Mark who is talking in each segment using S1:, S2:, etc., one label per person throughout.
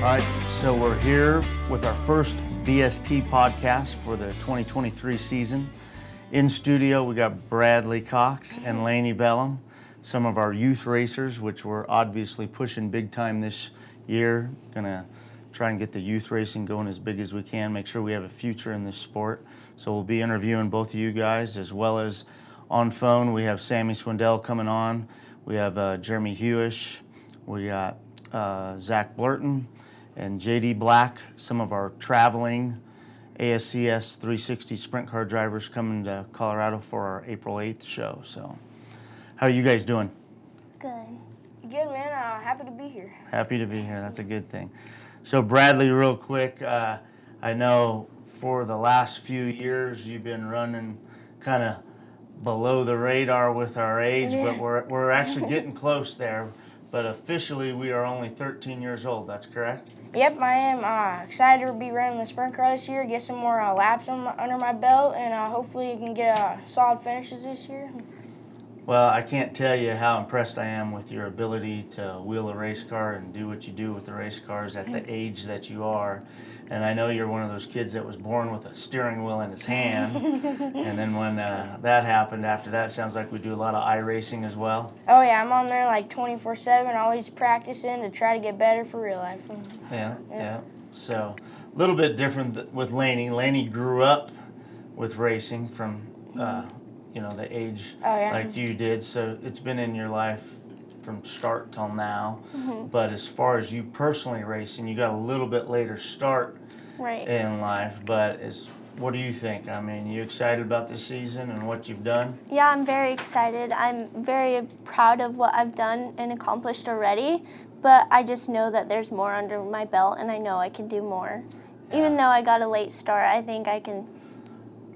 S1: All right, so we're here with our first BST podcast for the 2023 season. In studio, we got Bradley Cox and Layne Bellm, some of our youth racers, which we're obviously pushing big time this year. Gonna try and get the youth racing going as big as we can, make sure we have a future in this sport. So we'll be interviewing both of you guys, as well as on phone, we have Sammy Swindell coming on. We have Jeremy Huish. We got Zack Blurton and JD Black, some of our traveling ASCS 360 sprint car drivers coming to Colorado for our April 8th show. So how are you guys doing?
S2: Good. Good, man. Happy to be here.
S1: Happy to be here. That's a good thing. So Bradley, real quick, I know for the last few years you've been running kind of below the radar with our age, but we're actually getting close there. But officially, we are only 13 years old. That's correct?
S2: Yep, I am excited to be running the sprint car this year, get some more laps under my belt, and hopefully can get solid finishes this year.
S1: Well, I can't tell you how impressed I am with your ability to wheel a race car and do what you do with the race cars at the age that you are. And I know you're one of those kids that was born with a steering wheel in his hand. And then when that happened, after that, sounds like we do a lot of iRacing as well.
S2: Oh, yeah, I'm on there like 24/7, always practicing to try to get better for real life.
S1: Yeah. So a little bit different with Layne. Layne grew up with racing from the age like you did, so it's been in your life from start till now. But as far as you personally racing, you got a little bit later start in life, but what do you think? I mean, you excited about this season and what you've done?
S3: Yeah, I'm very excited. I'm very proud of what I've done and accomplished already, but I just know that there's more under my belt, and I know I can do more. Yeah. Even though I got a late start, I think I can.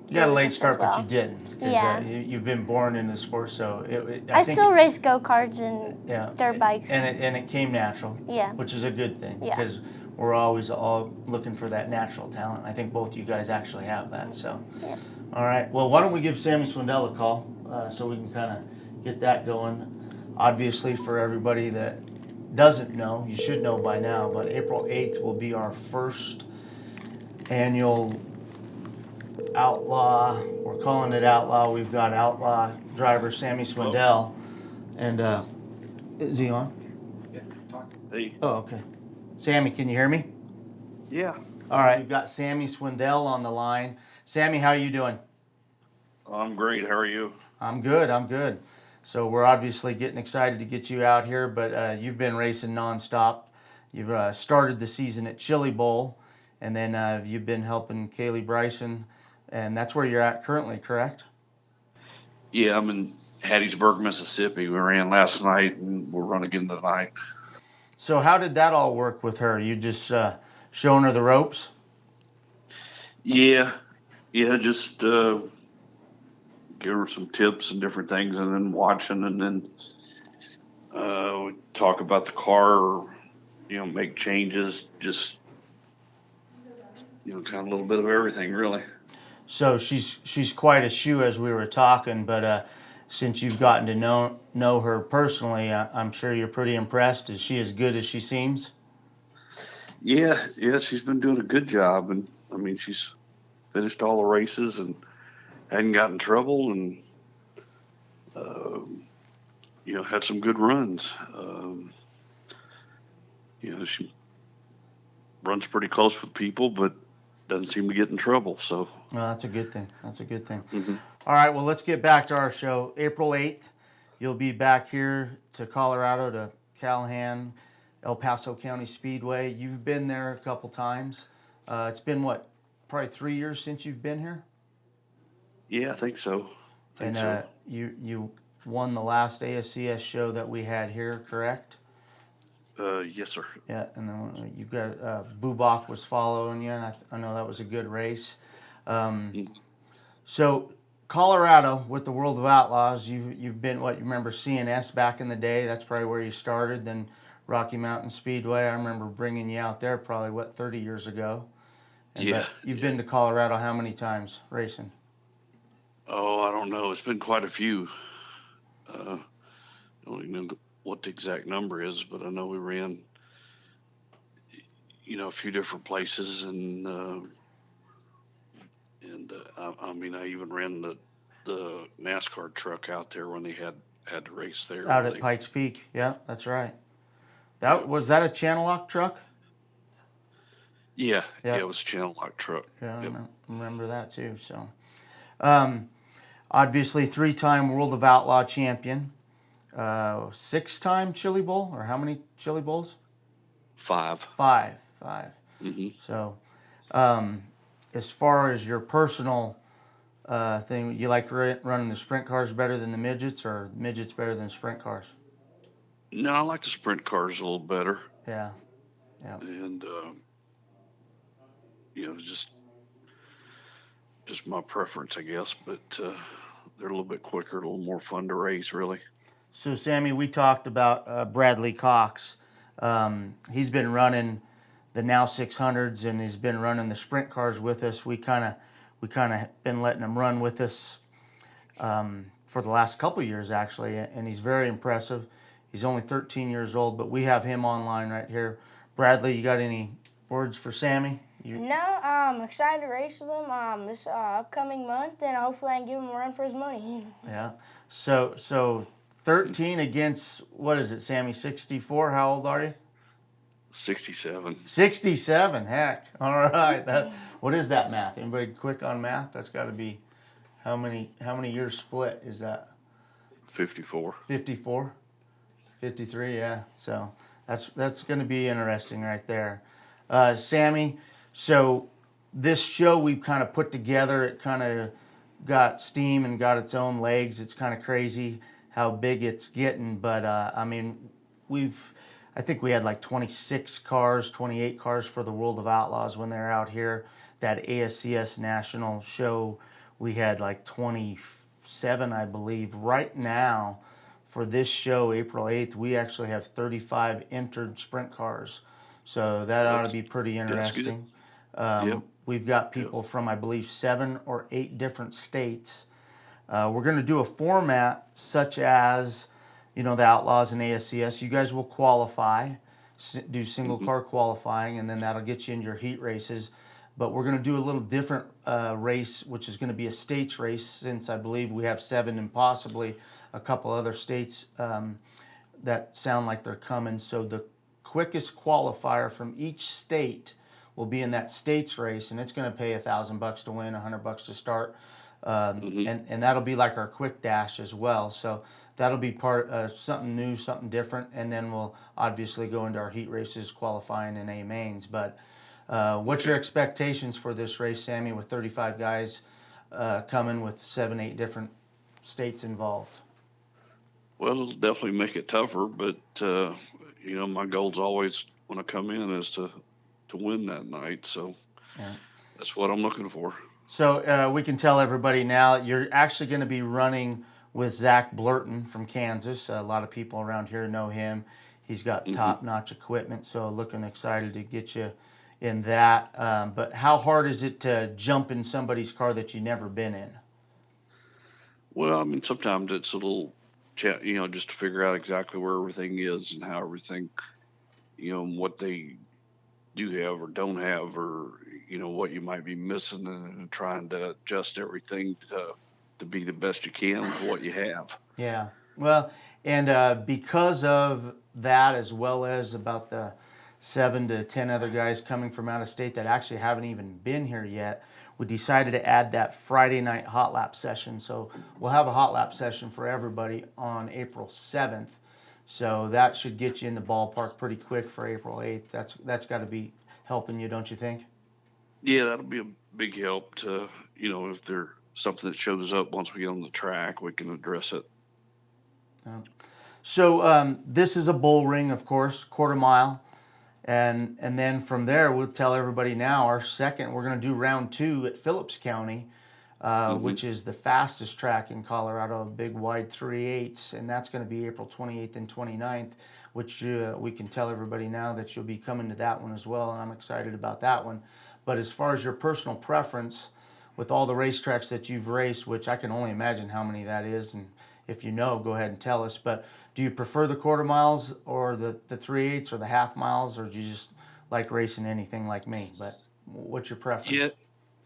S1: You got a late start, but you didn't.
S3: Yeah.
S1: You've been born in the sport, so
S3: I still race go-karts and dirt bikes.
S1: And it came natural.
S3: Yeah.
S1: Which is a good thing.
S3: Yeah.
S1: Because we're always all looking for that natural talent. I think both you guys actually have that. So.
S3: Yeah.
S1: All right. Well, why don't we give Sammy Swindell a call so we can kind of get that going. Obviously, for everybody that doesn't know, you should know by now, but April 8th will be our first annual Outlaw. We're calling it Outlaw. We've got Outlaw driver Sammy Swindell. And is he on?
S4: Yeah, talk.
S5: Hey.
S1: Oh, okay. Sammy, can you hear me?
S5: Yeah.
S1: All right, we've got Sammy Swindell on the line. Sammy, how are you doing?
S5: I'm great. How are you?
S1: I'm good. So we're obviously getting excited to get you out here, but you've been racing nonstop. You've started the season at Chili Bowl, and then you've been helping Kaylee Bryson, and that's where you're at currently, correct?
S5: Yeah, I'm in Hattiesburg, Mississippi. We ran last night, and we'll run again tonight.
S1: So how did that all work with her? You just showing her the ropes?
S5: Yeah, just give her some tips and different things, and then watching, and then we talk about the car, or, make changes, just, kind of a little bit of everything, really.
S1: So she's quite a shoe, as we were talking, but since you've gotten to know her personally, I'm sure you're pretty impressed. Is she as good as she seems?
S5: Yeah, she's been doing a good job, and I mean, she's finished all the races and hadn't gotten in trouble, and had some good runs. She runs pretty close with people, but doesn't seem to get in trouble. So
S1: that's a good thing.
S5: Mm-hmm.
S1: All right, well, let's get back to our show. April 8th, you'll be back here to Colorado, to Calhan, El Paso County Speedway. You've been there a couple times. It's been, probably 3 years since you've been here?
S5: Yeah, I think so.
S1: You won the last ASCS show that we had here, correct?
S5: Yes, sir.
S1: Yeah, and then you've got Bubak was following you, and I know that was a good race. So Colorado with the World of Outlaws, you've been you remember CNS back in the day? That's probably where you started. Then Rocky Mountain Speedway. I remember bringing you out there probably 30 years ago.
S5: Yeah.
S1: You've been to Colorado how many times racing?
S5: Oh, I don't know. It's been quite a few. I don't even know what the exact number is, but I know we ran, a few different places, and I mean, I even ran the NASCAR truck out there when they had to race there.
S1: Out at Pikes Peak. Yeah, that's right. Was that a channel lock truck?
S5: Yeah,
S1: Yep.
S5: it was a channel lock truck.
S1: Yeah,
S5: Yep.
S1: I remember that too. So, obviously, 3-time World of Outlaw champion, 6-time Chili Bowl, or how many Chili Bowls?
S5: 5.
S1: 5.
S5: Mm-hmm.
S1: So, as far as your personal thing, you like running the sprint cars better than the midgets, or midgets better than sprint cars?
S5: No, I like the sprint cars a little better.
S1: Yeah.
S5: And just my preference, I guess. But they're a little bit quicker, a little more fun to race, really.
S1: So, Sammy, we talked about Bradley Cox. He's been running the now 600s, and he's been running the sprint cars with us. We kind of been letting him run with us for the last couple of years, actually, and he's very impressive. He's only 13 years old, but we have him online right here. Bradley, you got any words for Sammy?
S2: No, I'm excited to race with him this upcoming month, and hopefully I can give him a run for his money.
S1: Yeah. So 13 against, what is it, Sammy, 64? How old are you?
S5: 67.
S1: 67, heck. All right. What is that math? Anybody quick on math? That's got to be, how many years split is that?
S5: 54.
S1: 54? 53, yeah. So that's going to be interesting right there. Sammy, so this show we've kind of put together, it kind of got steam and got its own legs. It's kind of crazy how big it's getting, but I mean, I think we had like 26 cars, 28 cars for the World of Outlaws when they're out here. That ASCS national show, we had like 27, I believe. Right now, for this show, April 8th, we actually have 35 entered sprint cars. So that ought to be pretty interesting.
S5: Yep.
S1: We've got people from, I believe, 7 or 8 different states. We're going to do a format such as, the Outlaws and ASCS. You guys will qualify, do single car qualifying, and then that'll get you in your heat races. But we're going to do a little different race, which is going to be a states race, since I believe we have 7 and possibly a couple other states that sound like they're coming. So the quickest qualifier from each state will be in that states race, and it's going to pay $1,000 to win, $100 to start, and that'll be like our quick dash as well. So that'll be part something new, something different, and then we'll obviously go into our heat races, qualifying and A mains. But what's your expectations for this race, Sammy, with 35 guys coming with 7, 8 different states involved?
S5: Well, it'll definitely make it tougher, but my goal's always when I come in is to win that night. So that's what I'm looking for.
S1: So we can tell everybody now you're actually going to be running with Zack Blurton from Kansas. A lot of people around here know him. He's got top-notch equipment, so looking excited to get you in that. But how hard is it to jump in somebody's car that you've never been in?
S5: Well, I mean, sometimes it's a little, just to figure out exactly where everything is and how everything, what they do have or don't have, or what you might be missing, and trying to adjust everything to be the best you can with what you have.
S1: Yeah. Well, and because of that, as well as about the 7 to 10 other guys coming from out of state that actually haven't even been here yet, we decided to add that Friday night hot lap session. So we'll have a hot lap session for everybody on April 7th. So that should get you in the ballpark pretty quick for April 8th. That's got to be helping you, don't you think?
S5: Yeah, that'll be a big help to, if there's something that shows up once we get on the track, we can address it.
S1: So this is a bull ring, of course, quarter mile. And then from there, we'll tell everybody now, we're going to do round 2 at Phillips County, which is the fastest track in Colorado, a big wide 3/8, and that's going to be April 28th and 29th, which we can tell everybody now that you'll be coming to that one as well, and I'm excited about that one. But as far as your personal preference, with all the racetracks that you've raced, which I can only imagine how many that is, and if you know, go ahead and tell us, but do you prefer the quarter miles or the 3/8 or the half miles, or do you just like racing anything like me, but what's your preference?
S5: Yeah,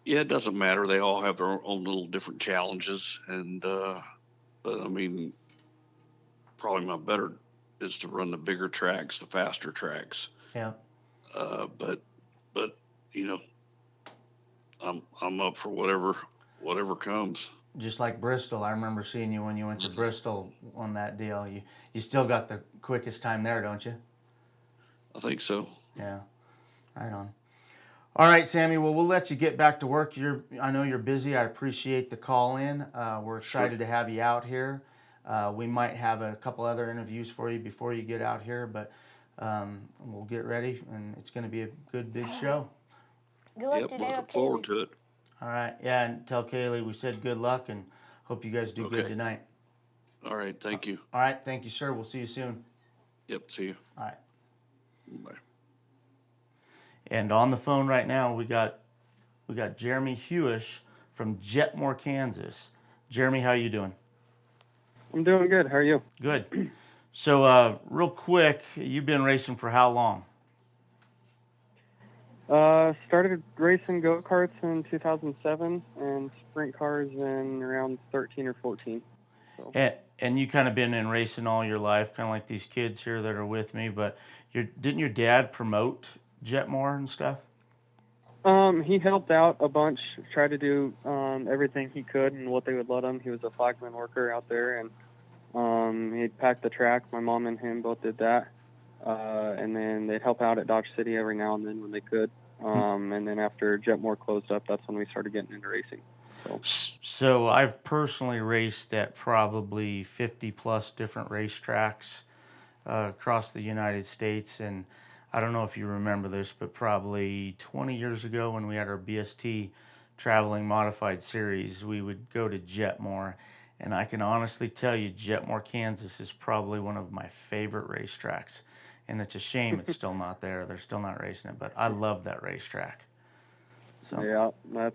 S5: yeah, it doesn't matter. They all have their own little different challenges, and but I mean, probably my better is to run the bigger tracks, the faster tracks.
S1: Yeah.
S5: But you know, I'm up for whatever comes.
S1: Just like Bristol, I remember seeing you when you went to Bristol on that deal. You still got the quickest time there, don't you?
S5: I think so.
S1: Yeah. Right on. All right, Sammy. Well, we'll let you get back to work. I know you're busy. I appreciate the call in. We're excited to have you out here. We might have a couple other interviews for you before you get out here, but we'll get ready, and it's going to be a good, big show.
S2: Good luck
S5: Yep,
S2: today,
S5: looking
S2: okay?
S5: forward to it.
S1: All right. Yeah, and tell Kaylee we said good luck, and hope you guys do good
S5: Okay.
S1: tonight.
S5: All right, thank you.
S1: All right. Thank you, sir. We'll see you soon.
S5: Yep, see you.
S1: All right.
S5: Bye.
S1: And on the phone right now, we got Jeremy Huish from Jetmore, Kansas. Jeremy, how you doing?
S4: I'm doing good. How are you?
S1: Good. So, real quick, you've been racing for how long?
S4: Started racing go-karts in 2007 and sprint cars in around 13 or 14. So.
S1: And you kind of been in racing all your life, kind of like these kids here that are with me. But didn't your dad promote Jetmore and stuff?
S4: He helped out a bunch, tried to do everything he could and what they would let him. He was a flagman worker out there, and he'd pack the track. My mom and him both did that. And then they'd help out at Dodge City every now and then when they could. And then after Jetmore closed up, that's when we started getting into racing.
S1: So I've personally raced at probably 50 plus different racetracks across the United States, and I don't know if you remember this, but probably 20 years ago when we had our BST traveling modified series, we would go to Jetmore, and I can honestly tell you Jetmore, Kansas is probably one of my favorite racetracks, and it's a shame it's still not there. They're still not racing it, but I love that racetrack. So.
S4: Yeah, that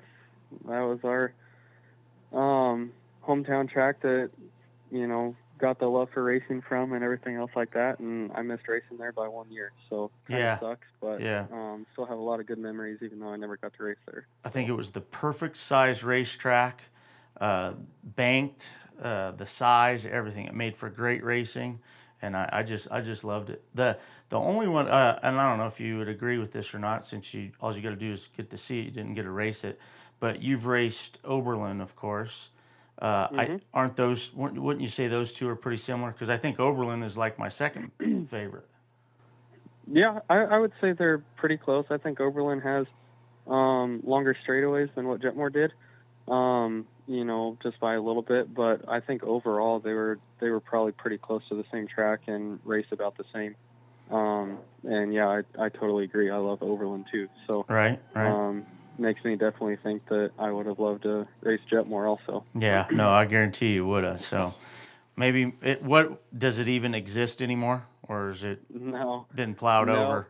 S4: was our hometown track that, got the love for racing from and everything else like that, and I missed racing there by 1 year, so kind of sucks, but still have a lot of good memories even though I never got to race there.
S1: I think it was the perfect size racetrack, banked, the size, everything. It made for great racing, and I just loved it. The only one, and I don't know if you would agree with this or not, since all you got to do is get to see it, you didn't get to race it, but you've raced Oberlin, of course. Wouldn't you say those two are pretty similar? Because I think Oberlin is like my second favorite.
S4: Yeah, I would say they're pretty close. I think Oberlin has longer straightaways than what Jetmore did, just by a little bit. But I think overall they were probably pretty close to the same track and race about the same. And yeah, I totally agree. I love Oberlin too. So
S1: right.
S4: Makes me definitely think that I would have loved to race Jetmore also.
S1: Yeah, no, I guarantee you would have. So maybe does it even exist anymore, or is it been plowed over?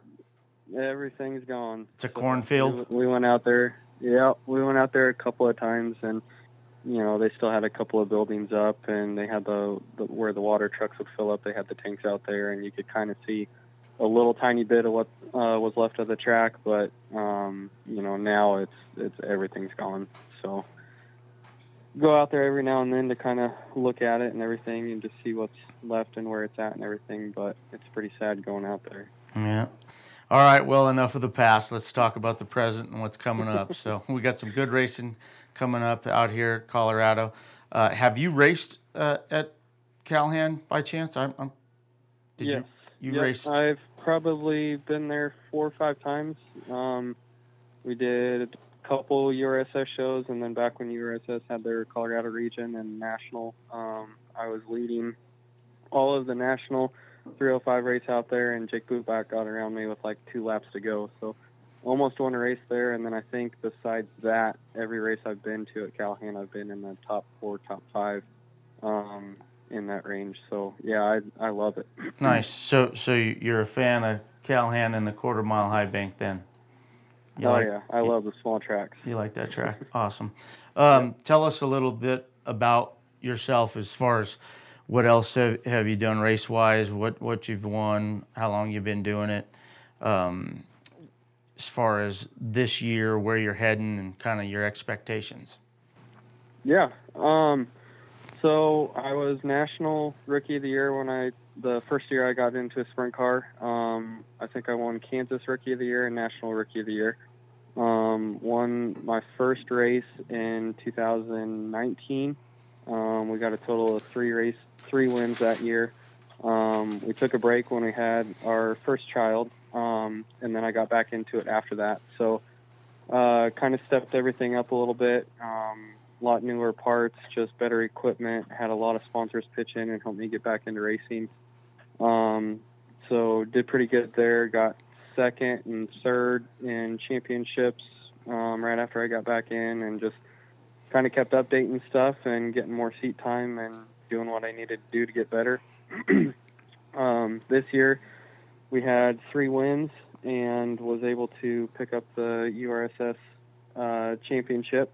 S4: Everything's gone.
S1: It's a cornfield.
S4: We went out there. Yeah, we went out there a couple of times, and they still had a couple of buildings up, and they had the where the water trucks would fill up. They had the tanks out there, and you could kind of see a little tiny bit of what was left of the track, but now it's everything's gone. So go out there every now and then to kind of look at it and everything, and just see what's left and where it's at and everything. But it's pretty sad going out there.
S1: Yeah. All right. Well, enough of the past. Let's talk about the present and what's coming up. So we got some good racing coming up out here at Colorado. Have you raced at Calhan by chance?
S4: Yes.
S1: You raced?
S4: I've probably been there 4 or 5 times. We did a couple URSS shows, and then back when URSS had their Colorado region and national, I was leading all of the national 305 race out there, and Jake Bootback got around me with like 2 laps to go. So almost won a race there, and then I think besides that, every race I've been to at Calhan, I've been in the top 4, top 5. In that range. So yeah, I love it.
S1: Nice. So you're a fan of Calhan and the quarter-mile high bank then?
S4: Yeah, I love the small tracks.
S1: You like that track? Awesome. Tell us a little bit about yourself as far as what else have you done race-wise, what you've won, how long you've been doing it, as far as this year, where you're heading, and kind of your expectations?
S4: Yeah. So I was National Rookie of the Year the first year I got into a sprint car. I think I won Kansas Rookie of the Year and National Rookie of the Year. Won my first race in 2019. We got a total of three wins that year. We took a break when we had our first child, and then I got back into it after that. So kind of stepped everything up a little bit. A lot newer parts, just better equipment. Had a lot of sponsors pitch in and help me get back into racing. So did pretty good there. Got second and third in championships right after I got back in, and just kind of kept updating stuff and getting more seat time and doing what I needed to do to get better. This year we had 3 wins and was able to pick up the URSS championship.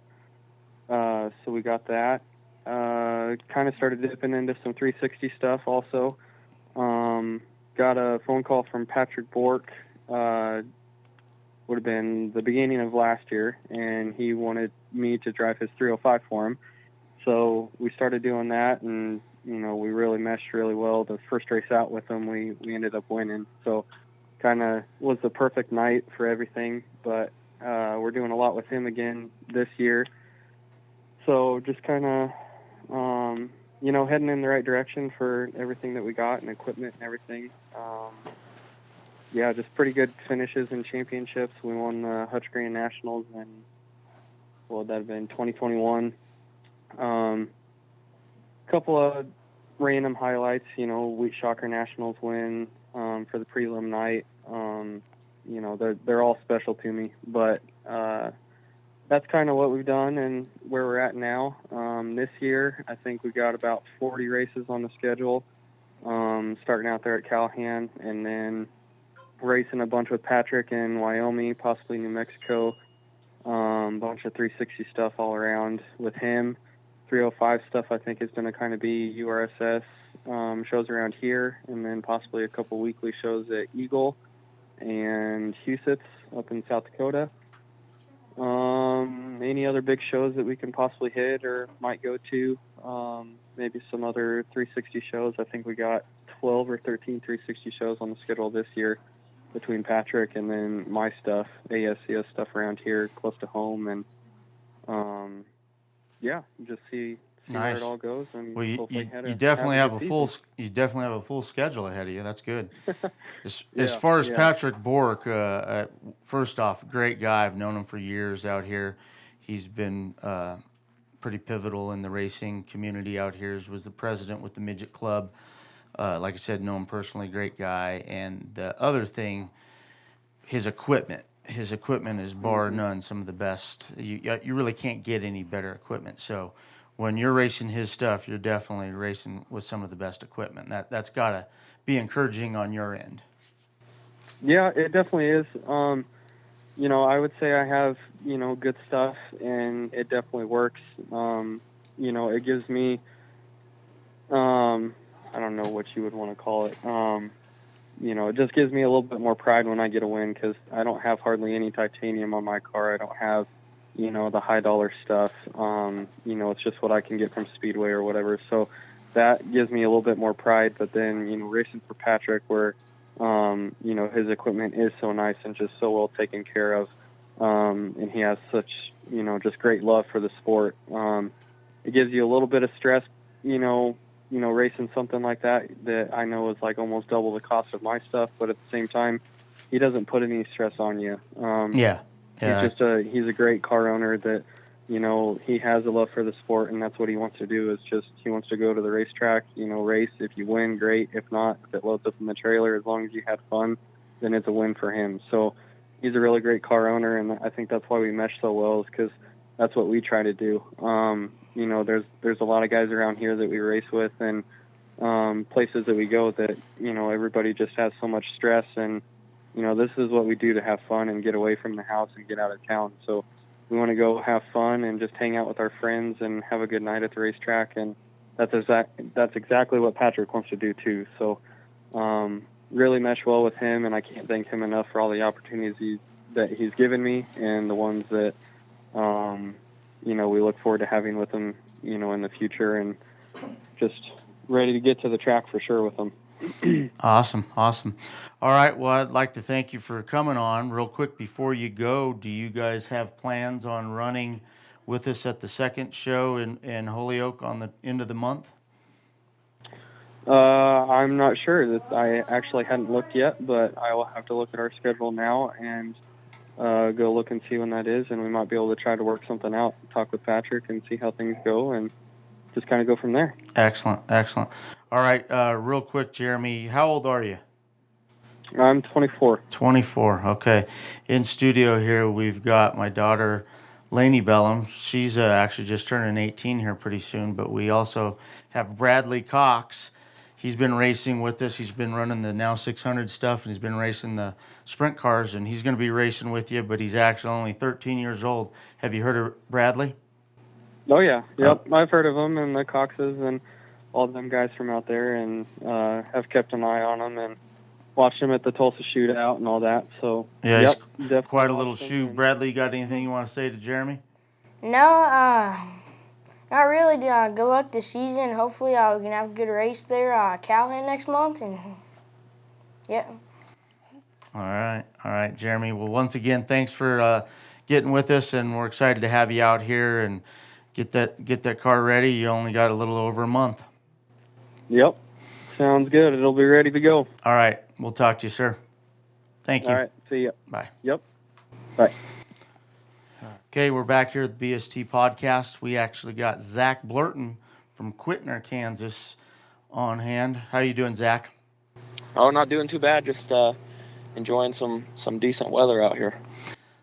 S4: So we got that. Kind of started dipping into some 360 stuff also. Got a phone call from Patrick Bork, would have been the beginning of last year, and he wanted me to drive his 305 for him. So we started doing that, and, we really meshed really well. The first race out with him, we ended up winning. So kind of was the perfect night for everything, but we're doing a lot with him again this year. So just kind of, heading in the right direction for everything that we got and equipment and everything. Just pretty good finishes in championships. We won the Hutch Green Nationals in, that would have been 2021. Couple of random highlights, Wheat Shocker Nationals win for the prelim night. They're all special to me, but that's kind of what we've done and where we're at now. This year, I think we got about 40 races on the schedule, starting out there at Calhan, and then racing a bunch with Patrick in Wyoming, possibly New Mexico. Bunch of 360 stuff all around with him. 305 stuff I think is going to kind of be URSS shows around here, and then possibly a couple weekly shows at Eagle and Huish up in South Dakota. Any other big shows that we can possibly hit or might go to, maybe some other 360 shows. I think we got 12 or 13 360 shows on the schedule this year between Patrick and then my stuff, ASCS stuff around here close to home, and just see
S1: Nice.
S4: where it all goes. And
S1: Well, you
S4: hopefully
S1: definitely have a
S4: good
S1: full schedule ahead of you. That's good. As
S4: Yeah,
S1: far as
S4: yeah.
S1: Patrick Bork, first off, great guy. I've known him for years out here. He's been pretty pivotal in the racing community out here. He was the president with the Midget Club. Like I said, know him personally, great guy. And the other thing, his equipment. His equipment is bar none some of the best. You really can't get any better equipment. So when you're racing his stuff, you're definitely racing with some of the best equipment. That's got to be encouraging on your end.
S4: Yeah, it definitely is. I would say I have, good stuff, and it definitely works. It gives me, I don't know what you would want to call it. It just gives me a little bit more pride when I get a win, because I don't have hardly any titanium on my car. I don't have, the high dollar stuff. It's just what I can get from Speedway or whatever. So that gives me a little bit more pride. But then, racing for Patrick, where, his equipment is so nice and just so well taken care of. And he has such, just great love for the sport. It gives you a little bit of stress, racing something like that I know is like almost double the cost of my stuff, but at the same time, he doesn't put any stress on you. He's a great car owner that, he has a love for the sport, and that's what he wants to do. Is just he wants to go to the racetrack, race. If you win, great. If not, if it loads up in the trailer, as long as you had fun, then it's a win for him. So he's a really great car owner, and I think that's why we mesh so well, is because that's what we try to do. There's a lot of guys around here that we race with, and places that we go that, everybody just has so much stress, and, this is what we do to have fun and get away from the house and get out of town. So we want to go have fun and just hang out with our friends and have a good night at the racetrack, and that's exactly what Patrick wants to do too. So really mesh well with him, and I can't thank him enough for all the opportunities he's given me and the ones that we look forward to having with him, in the future, and just ready to get to the track for sure with him.
S1: Awesome. All right, well, I'd like to thank you for coming on. Real quick before you go, do you guys have plans on running with us at the second show in Holyoke on the end of the month?
S4: I'm not sure. I actually hadn't looked yet, but I will have to look at our schedule now and go look and see when that is, and we might be able to try to work something out, talk with Patrick and see how things go, and just kind of go from there.
S1: Excellent. All right, real quick, Jeremy, how old are you?
S4: I'm 24.
S1: 24, okay. In studio here, we've got my daughter, Layne Bellm. She's actually just turning 18 here pretty soon, but we also have Bradley Cox. He's been racing with us. He's been running the Now 600 stuff, and he's been racing the sprint cars, and he's going to be racing with you, but he's actually only 13 years old. Have you heard of Bradley?
S4: Oh, yeah. Yep. I've heard of them and the Coxes and all them guys from out there, and have kept an eye on them and watched them at the Tulsa shootout and all that. So,
S1: yeah,
S4: definitely
S1: quite a little shoe. Bradley, you got anything you want to say to Jeremy?
S2: No, not really. Good luck this season. Hopefully, we can have a good race there, Calhan next month, and yeah.
S1: All right, Jeremy. Well, once again, thanks for getting with us, and we're excited to have you out here and get that car ready. You only got a little over a month.
S4: Yep. Sounds good. It'll be ready to go.
S1: All right. We'll talk to you, sir. Thank you.
S4: All right. See ya.
S1: Bye.
S4: Yep. Bye.
S1: Okay, we're back here at the BST podcast. We actually got Zack Blurton from Quitner, Kansas on hand. How you doing, Zack?
S6: Oh, not doing too bad. Just enjoying some decent weather out here.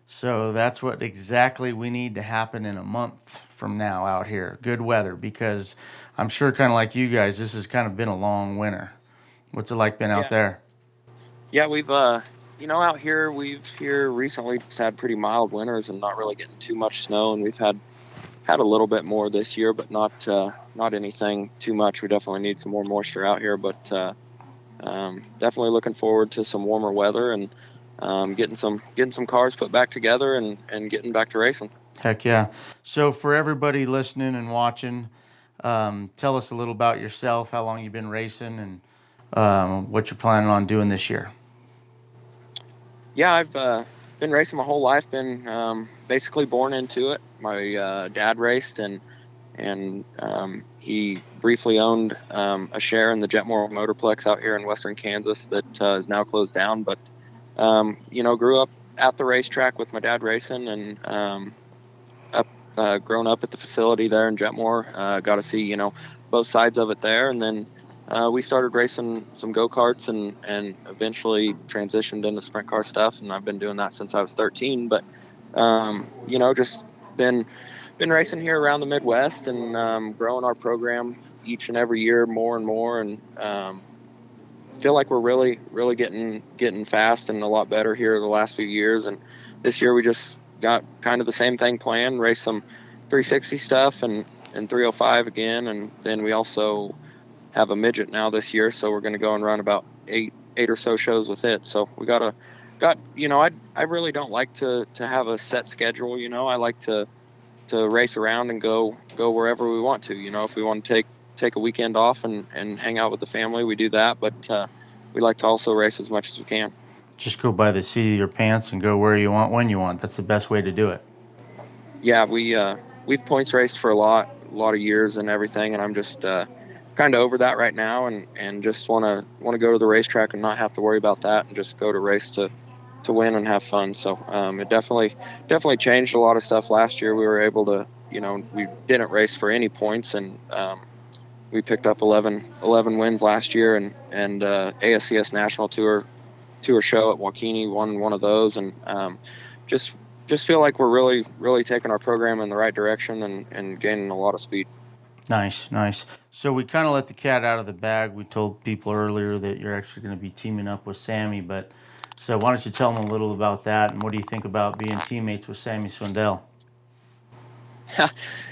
S1: So that's what exactly we need to happen in a month from now out here. Good weather, because I'm sure kind of like you guys, this has kind of been a long winter. What's it like been out there?
S6: Yeah, we've, out here, we've recently just had pretty mild winters and not really getting too much snow. And we've had a little bit more this year, but not anything too much. We definitely need some more moisture out here, but definitely looking forward to some warmer weather and getting some cars put back together and getting back to racing.
S1: Heck yeah. So for everybody listening and watching, tell us a little about yourself, how long you've been racing, and what you're planning on doing this year.
S6: Yeah, I've been racing my whole life, been basically born into it. My dad raced, and he briefly owned a share in the Jetmore Motorplex out here in western Kansas that is now closed down, but grew up at the racetrack with my dad racing, and grown up at the facility there in Jetmore. Got to see, both sides of it there. And then we started racing some go-karts and eventually transitioned into sprint car stuff. And I've been doing that since I was 13. But, just been racing here around the Midwest and growing our program each and every year more and more. And feel like we're really, really getting fast and a lot better here the last few years. And this year we just got kind of the same thing planned, race some 360 stuff and 305 again. And then we also have a midget now this year, so we're going to go and run about eight or so shows with it. So we I really don't like to have a set schedule. I like to race around and go wherever we want to. If we want to take a weekend off and hang out with the family, we do that. But we like to also race as much as we can.
S1: Just go by the seat of your pants and go where you want, when you want. That's the best way to do it.
S6: Yeah, we've points raced for a lot of years and everything, and I'm just kind of over that right now, and just want to go to the racetrack and not have to worry about that, and just go to race to win and have fun. So it definitely changed a lot of stuff last year. We were able to, we didn't race for any points, and we picked up 11 wins last year, and ASCS National Tour show at Waukene, won one of those, and just feel like we're really, really taking our program in the right direction and gaining a lot of speed.
S1: Nice. So we kind of let the cat out of the bag. We told people earlier that you're actually going to be teaming up with Sammy, so why don't you tell them a little about that, and what do you think about being teammates with Sammy Swindell?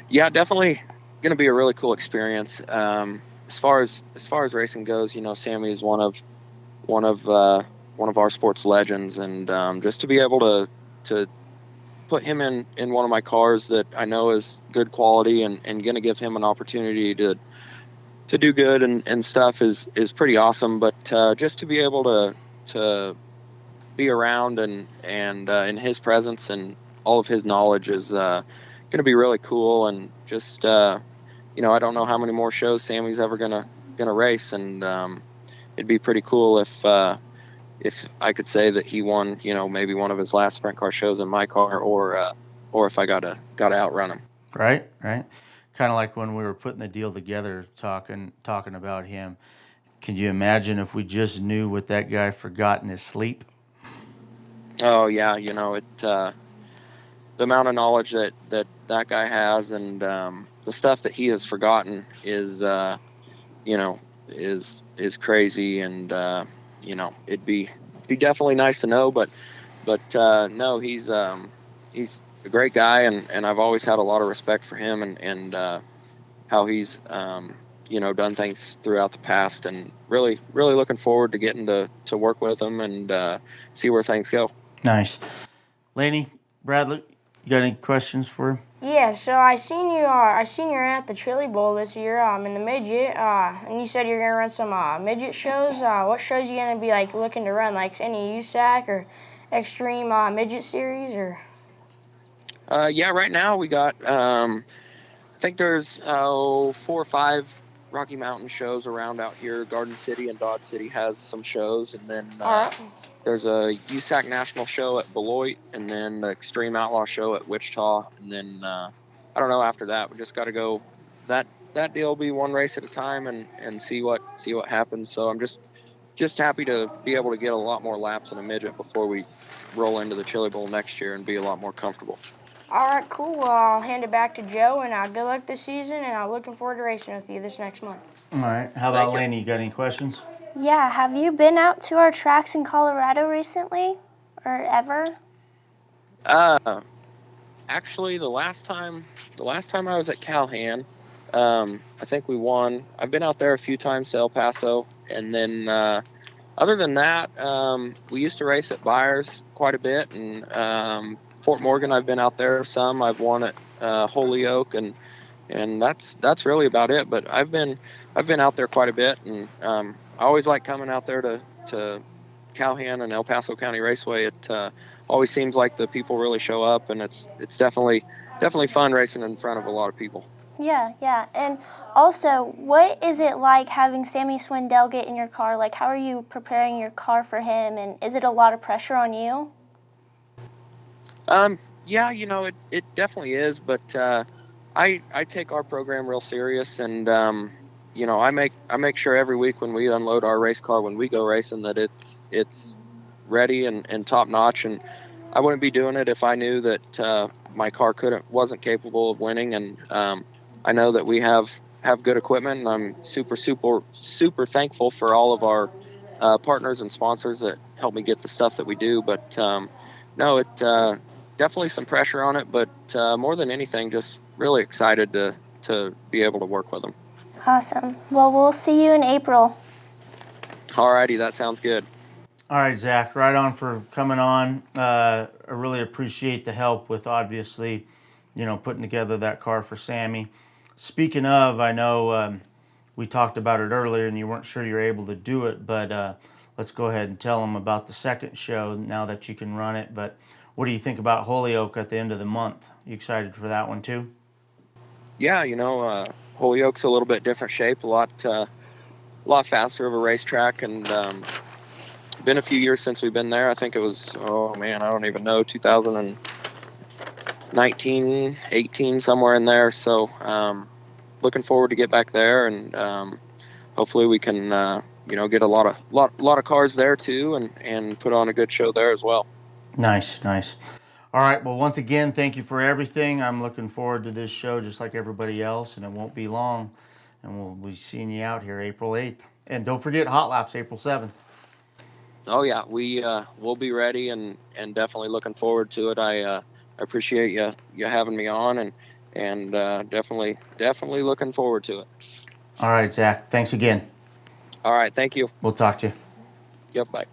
S6: Yeah, definitely going to be a really cool experience. As far as racing goes, Sammy is one of our sports legends, and just to be able to put him in one of my cars that I know is good quality and going to give him an opportunity to do good and stuff is pretty awesome. But just to be able to be around and in his presence and all of his knowledge is going to be really cool. And just I don't know how many more shows Sammy's ever gonna race, and it'd be pretty cool if I could say that he won, maybe one of his last sprint car shows in my car, or if I got to outrun him.
S1: Right. Kind of like when we were putting the deal together, talking about him. Can you imagine if we just knew what that guy forgot in his sleep?
S6: Oh yeah, the amount of knowledge that guy has, and the stuff that he has forgotten is crazy, and it'd be definitely nice to know, but no, he's a great guy, and I've always had a lot of respect for him and how he's done things throughout the past, and really looking forward to getting to work with him and see where things go.
S1: Nice. Laney, Bradley, you got any questions for him?
S2: Yeah, so I seen you at the Chili Bowl this year in the midget, and you said you're gonna run some midget shows. What shows you gonna be looking to run, like any USAC or Extreme Midget Series or?
S6: Yeah, right now we got I think there's 4 or 5 Rocky Mountain shows around out here. Garden City and Dodge City has some shows, and then there's a USAC National show at Beloit, and then the Extreme Outlaw show at Wichita, and then I don't know, after that we just got to go. That deal will be one race at a time and see what happens. So I'm just happy to be able to get a lot more laps in a midget before we roll into the Chili Bowl next year and be a lot more comfortable.
S2: All right, cool. Well, I'll hand it back to Joe, and good luck this season, and I'm looking forward to racing with you this next month.
S1: All right. How about Laney? You got any questions?
S3: Yeah, have you been out to our tracks in Colorado recently or ever?
S6: Actually, the last time I was at Calhan, I think we won. I've been out there a few times to El Paso, and then other than that, we used to race at Byers quite a bit, and Fort Morgan I've been out there some. I've won at Holyoke, and that's really about it. But I've been out there quite a bit, and I always like coming out there to Calhan and El Paso County Raceway. It always seems like the people really show up, and it's definitely fun racing in front of a lot of people.
S3: Yeah. And also, what is it like having Sammy Swindell get in your car? Like, how are you preparing your car for him, and is it a lot of pressure on you?
S6: Yeah, it definitely is, but I take our program real serious, and I make sure every week when we unload our race car when we go racing that it's ready and top notch, and I wouldn't be doing it if I knew that my car wasn't capable of winning, and I know that we have good equipment, and I'm super thankful for all of our partners and sponsors that help me get the stuff that we do. But no, it definitely some pressure on it, but more than anything, just really excited to be able to work with them.
S3: Awesome. Well, we'll see you in April.
S6: Alrighty, that sounds good.
S1: All right, Zach, right on for coming on. I really appreciate the help with obviously, putting together that car for Sammy. Speaking of, I know we talked about it earlier and you weren't sure you were able to do it, but let's go ahead and tell them about the second show now that you can run it. But what do you think about Holyoke at the end of the month? You excited for that one too?
S6: Yeah, Holyoke's a little bit different shape, a lot faster of a racetrack, and been a few years since we've been there. I think it was, I don't even know, 2019, 18, somewhere in there. So looking forward to get back there, and hopefully we can get a lot of cars there too, and put on a good show there as well. Nice.
S1: All right, well, once again, thank you for everything. I'm looking forward to this show just like everybody else, and it won't be long, and we'll be seeing you out here April 8th. And don't forget Hot Laps April 7th. Oh yeah, we'll be ready and definitely lking forward to it. I appreciate you having me on, and definitely looking forward to it. All right, Zach. Thanks again. All right, thank you. We'll talk to you. Yep, bye.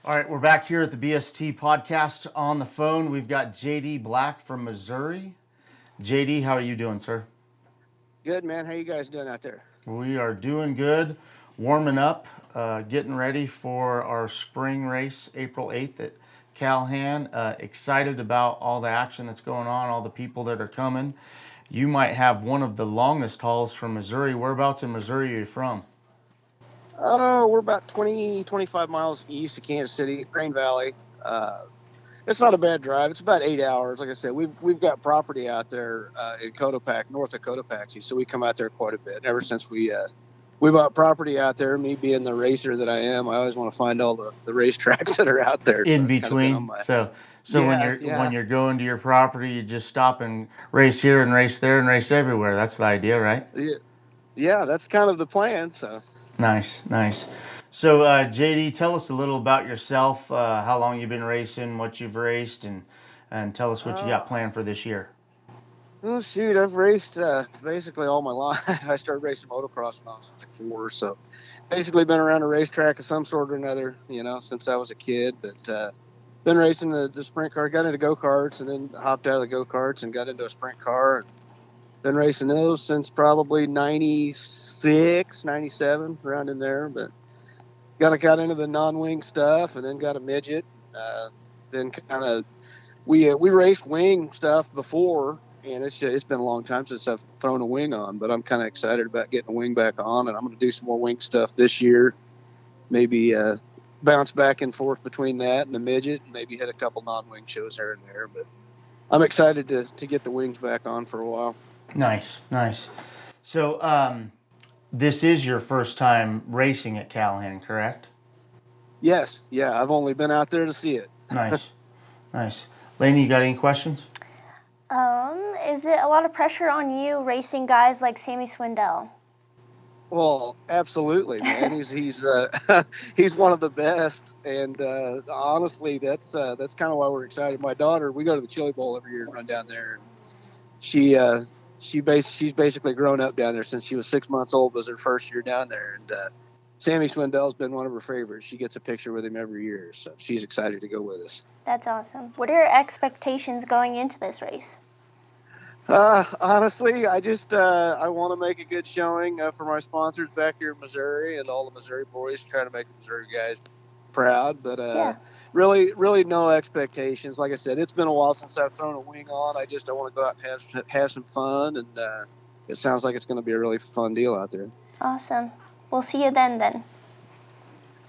S1: All right, we're back here at the BST podcast. On the phone, we've got JD Black from Missouri. JD, how are you doing, sir?
S7: Good, man. How you guys doing out there?
S1: We are doing good, warming up, getting ready for our spring race, April 8th at Calhan. Excited about all the action that's going on, all the people that are coming. You might have one of the longest hauls from Missouri. Whereabouts in Missouri are you from?
S7: Oh, we're about 20, 25 miles east of Kansas City, Crane Valley. It's not a bad drive. It's about 8 hours. Like I said, we've got property out there in Cotopaxi, north of Cotopaxi, so we come out there quite a bit. Ever since we bought property out there, me being the racer that I am, I always want to find all the racetracks that are out there.
S1: In between. So when you're going to your property, you just stop and race here and race there and race everywhere. That's the idea, right?
S7: Yeah, that's kind of the plan. So
S1: nice. So JD, tell us a little about yourself. How long you've been racing, what you've raced, and tell us what you got planned for this year.
S7: Oh, shoot, I've raced basically all my life. I started racing motocross when I was like 4, so basically been around a racetrack of some sort or another, since I was a kid. But been racing the sprint car, got into go-karts, and then hopped out of the go-karts and got into a sprint car. And been racing those since probably 96, 97, around in there. But got into the non-wing stuff, and then got a midget. Then kind of we raced wing stuff before. And it's been a long time since I've thrown a wing on, but I'm kind of excited about getting a wing back on, and I'm going to do some more wing stuff this year. Maybe bounce back and forth between that and the midget, and maybe hit a couple non-wing shows here and there. But I'm excited to get the wings back on for a while.
S1: Nice. So this is your first time racing at Calhan, correct?
S7: Yes. Yeah, I've only been out there to see it.
S1: Nice. Lainey, you got any questions?
S3: Is it a lot of pressure on you racing guys like Sammy Swindell?
S7: Well, absolutely, man. He's he's one of the best, and honestly, that's kind of why we're excited. My daughter, we go to the Chili Bowl every year and run down there. She's basically grown up down there since she was 6 months old. Was her first year down there, and Sammy Swindell's been one of her favorites. She gets a picture with him every year, so she's excited to go with us.
S3: That's awesome. What are your expectations going into this race?
S7: Honestly, I just I want to make a good showing for my sponsors back here in Missouri and all the Missouri boys, trying to make the Missouri guys proud. But really no expectations. Like I said, it's been a while since I've thrown a wing on. I want to go out and have some fun, and it sounds like it's going to be a really fun deal out there.
S3: Awesome. We'll see you then.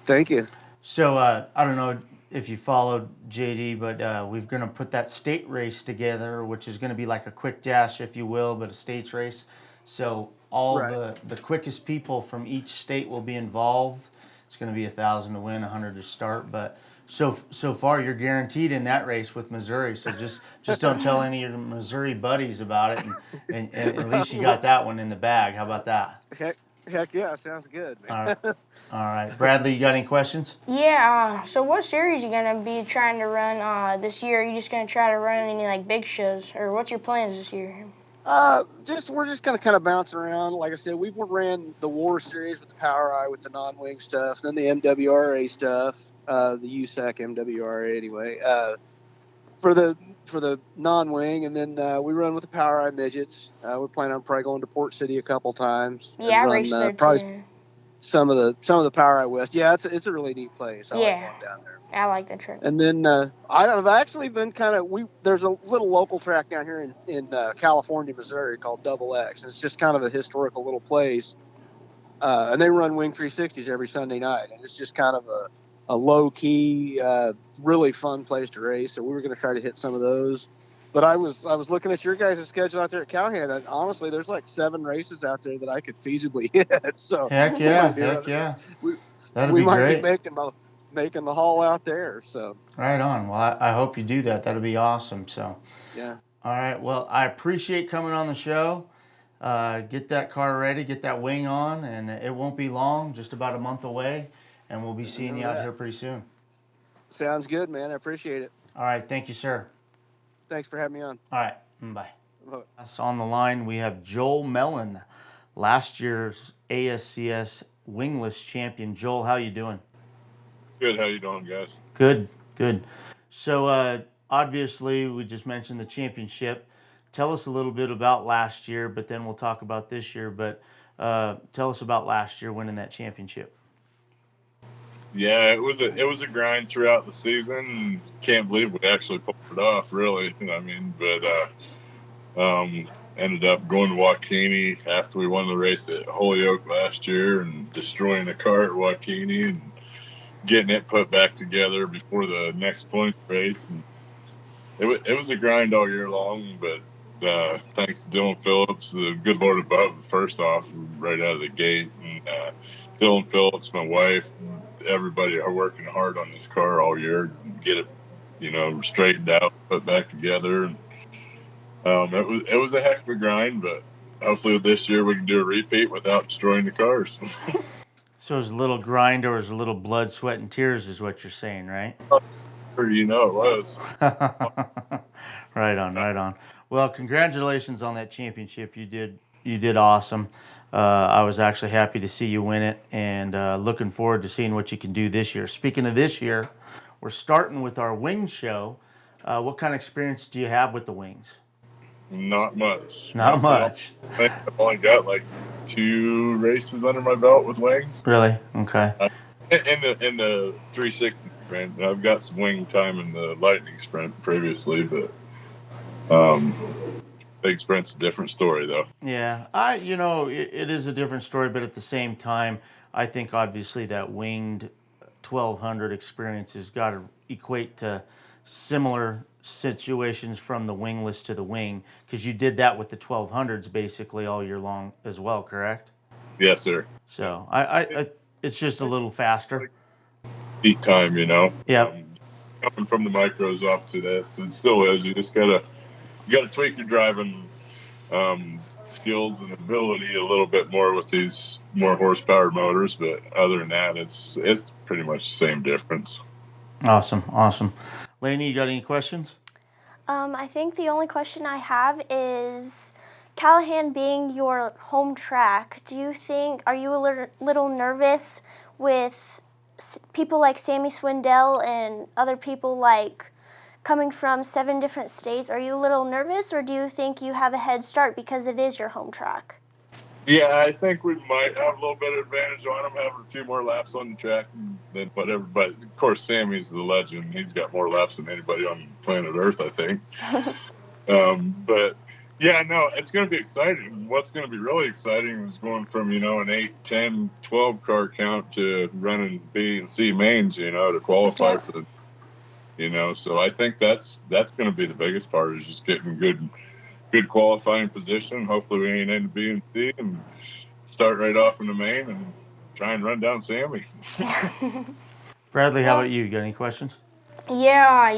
S7: Thank you.
S1: So I don't know if you followed JD, but we're going to put that state race together, which is going to be like a quick dash, if you will, but a states race. So all the quickest people from each state will be involved. It's going to be 1,000 to win, 100 to start. But so far, you're guaranteed in that race with Missouri. So just don't tell any of your Missouri buddies about it, and at least you got that one in the bag. How about that?
S7: Heck yeah, sounds good, man.
S1: All right. Bradley, you got any questions?
S2: Yeah, so what series are you going to be trying to run this year? Are you just going to try to run any big shows, or what's your plans this year?
S7: We're just going to kind of bounce around. Like I said, we ran the War Series with the Power Eye with the non-wing stuff, then the MWRA stuff, the USAC MWRA anyway, for the non-wing, and then we run with the Power Eye midgets. We're planning on probably going to Port City a couple times.
S2: Yeah, I raced there too.
S7: Some of the Power Eye West. Yeah, it's a really neat place. I like going down there.
S2: I like that trip.
S7: And then I've actually been there's a little local track down here in California, Missouri called Double X. And it's just kind of a historical little place. And they run Wing 360s every Sunday night. And it's just kind of a low-key, really fun place to race. So we were going to try to hit some of those. But I was looking at your guys' schedule out there at Calhan, and honestly, there's like 7 races out there that I could feasibly hit. So
S1: heck yeah. That'd be great.
S7: We might be making the haul out there. So
S1: right on. Well, I hope you do that. That'll be awesome. So
S7: yeah.
S1: All right. Well, I appreciate coming on the show. Get that car ready, get that wing on, and it won't be long. Just about a month away, and we'll be seeing you out here pretty soon.
S7: Sounds good, man. I appreciate it.
S1: All right. Thank you, sir.
S7: Thanks for having me on.
S1: All right. Bye. On the line, we have Joel Mellon, last year's ASCS wingless champion. Joel, how you doing?
S8: Good. How you doing, guys?
S1: Good, good. So obviously, we just mentioned the championship. Tell us a little bit about last year, but then we'll talk about this year. But tell us about last year winning that championship.
S8: Yeah, it was a grind throughout the season. Can't believe we actually pulled it off, really. I mean, but ended up going to Waukene after we won the race at Holyoke last year and destroying the car at Waukene and getting it put back together before the next point race. And it was a grind all year long, but thanks to Dylan Phillips, the good Lord above, first off, right out of the gate. And Dylan Phillips, my wife, everybody are working hard on this car all year to get it, straightened out, put back together. And it was a heck of a grind, but hopefully this year we can do a repeat without destroying the cars.
S1: So it was a little grind, or it was a little blood, sweat, and tears, is what you're saying, right?
S8: It was.
S1: Right on, right on. Well, congratulations on that championship. You did awesome. I was actually happy to see you win it, and looking forward to seeing what you can do this year. Speaking of this year, we're starting with our wing show. What kind of experience do you have with the wings?
S8: Not much.
S1: Not much.
S8: I think I've only got like 2 races under my belt with wings.
S1: Really? Okay.
S8: In the 360 sprint, I've got some wing time in the Lightning sprint previously, but big sprint's a different story though.
S1: Yeah, it is a different story, but at the same time, I think obviously that winged 1200 experience has got to equate to similar situations from the wingless to the wing, because you did that with the 1200s basically all year long as well, correct?
S8: Yes, sir.
S1: So I it's just a little faster.
S8: Heat time,
S1: Yep.
S8: Coming from the micros off to this, it still is. You just gotta tweak your driving skills and ability a little bit more with these more horsepower motors, but other than that, it's pretty much the same difference.
S1: Awesome. Lainey, you got any questions?
S3: I think the only question I have is, Calhan being your home track, are you a little nervous with people like Sammy Swindell and other people like coming from 7 different states? Are you a little nervous, or do you think you have a head start because it is your home track?
S8: Yeah, I think we might have a little bit of advantage on them, having a few more laps on the track than whatever. But of course, Sammy's the legend. He's got more laps than anybody on planet Earth, I think. But yeah, no, it's going to be exciting. What's going to be really exciting is going from, an 8, 10, 12 car count to running B and C mains, to qualify for the, so I think that's going to be the biggest part, is just getting good qualifying position. Hopefully we ain't in B and C and start right off in the main and try and run down Sammy.
S1: Bradley, how about you? You got any questions?
S2: Yeah,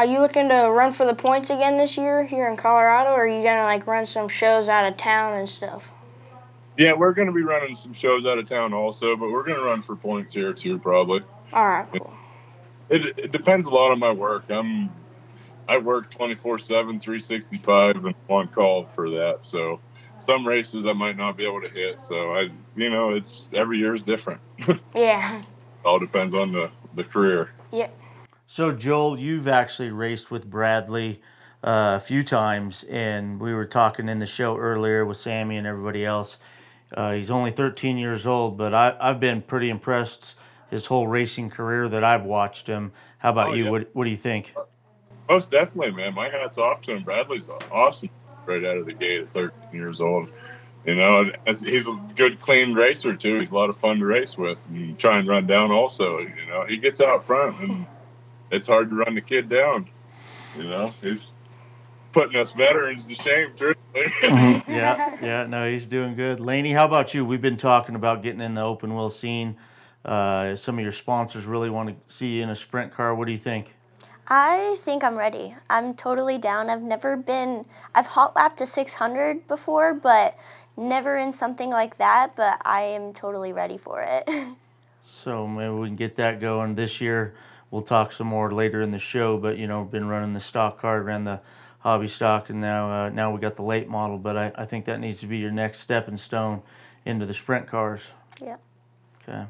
S2: you looking to run for the points again this year here in Colorado, or are you gonna run some shows out of town and stuff?
S8: Yeah, we're gonna be running some shows out of town also, but we're gonna run for points here too, probably.
S2: All right, cool.
S8: It depends a lot on my work. I work 24/7, 365, and on call for that. So some races I might not be able to hit. So it's every year is different.
S2: Yeah.
S8: All depends on the career.
S2: Yeah.
S1: So Joel, you've actually raced with Bradley a few times, and we were talking in the show earlier with Sammy and everybody else. He's only 13 years old, but I've been pretty impressed his whole racing career that I've watched him. How about you?
S8: Yeah.
S1: What do you think?
S8: Most definitely, man. My hat's off to him. Bradley's awesome right out of the gate at 13 years old. He's a good, clean racer, too. He's a lot of fun to race with and try and run down also. He gets out front, and it's hard to run the kid down. He's putting us veterans to shame, truthfully.
S1: Yeah, no, he's doing good. Lainey, how about you? We've been talking about getting in the open wheel scene. Some of your sponsors really want to see you in a sprint car. What do you think?
S3: I think I'm ready. I'm totally down. I've hot lapped a 600 before, but never in something like that, but I am totally ready for it.
S1: So maybe we can get that going this year. We'll talk some more later in the show, but been running the stock car, ran the hobby stock, and now we got the late model, but I think that needs to be your next stepping stone into the sprint cars.
S3: Yeah.
S1: Okay.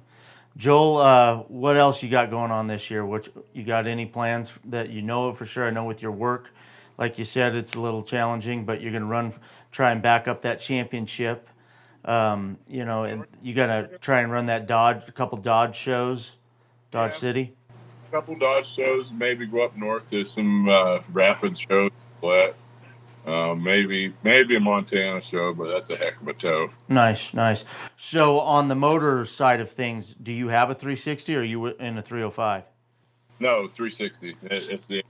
S1: Joel, what else you got going on this year? What you got any plans that you know of for sure? I know with your work, like you said, it's a little challenging, but you're going to try and back up that championship. You know, and you got to try and run that a couple Dodge shows, Dodge City.
S8: A couple Dodge shows, maybe go up north to some Rapids shows. Maybe a Montana show, but that's a heck of a tow.
S1: Nice. So on the motor side of things, do you have a 360 or are you in a 305?
S8: No, 360. It's the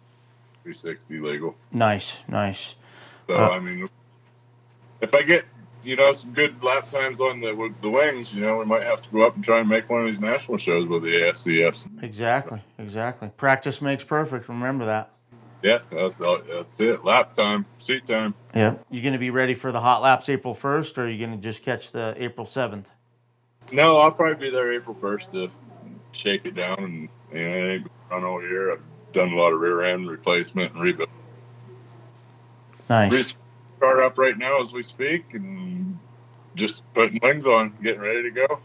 S8: 360 legal.
S1: Nice.
S8: So I mean, if I get some good lap times on the wings, we might have to go up and try and make one of these national shows with the ASCS.
S1: Exactly. Practice makes perfect. Remember that.
S8: Yeah, that's it. Lap time, seat time.
S1: Yeah. You going to be ready for the hot laps April 1st, or are you going to just catch the April 7th?
S8: No, I'll probably be there April 1st to shake it down and run all year. I've done a lot of rear end replacement and rebuild.
S1: Nice.
S8: Car up right now as we speak, and just putting wings on, getting ready to go.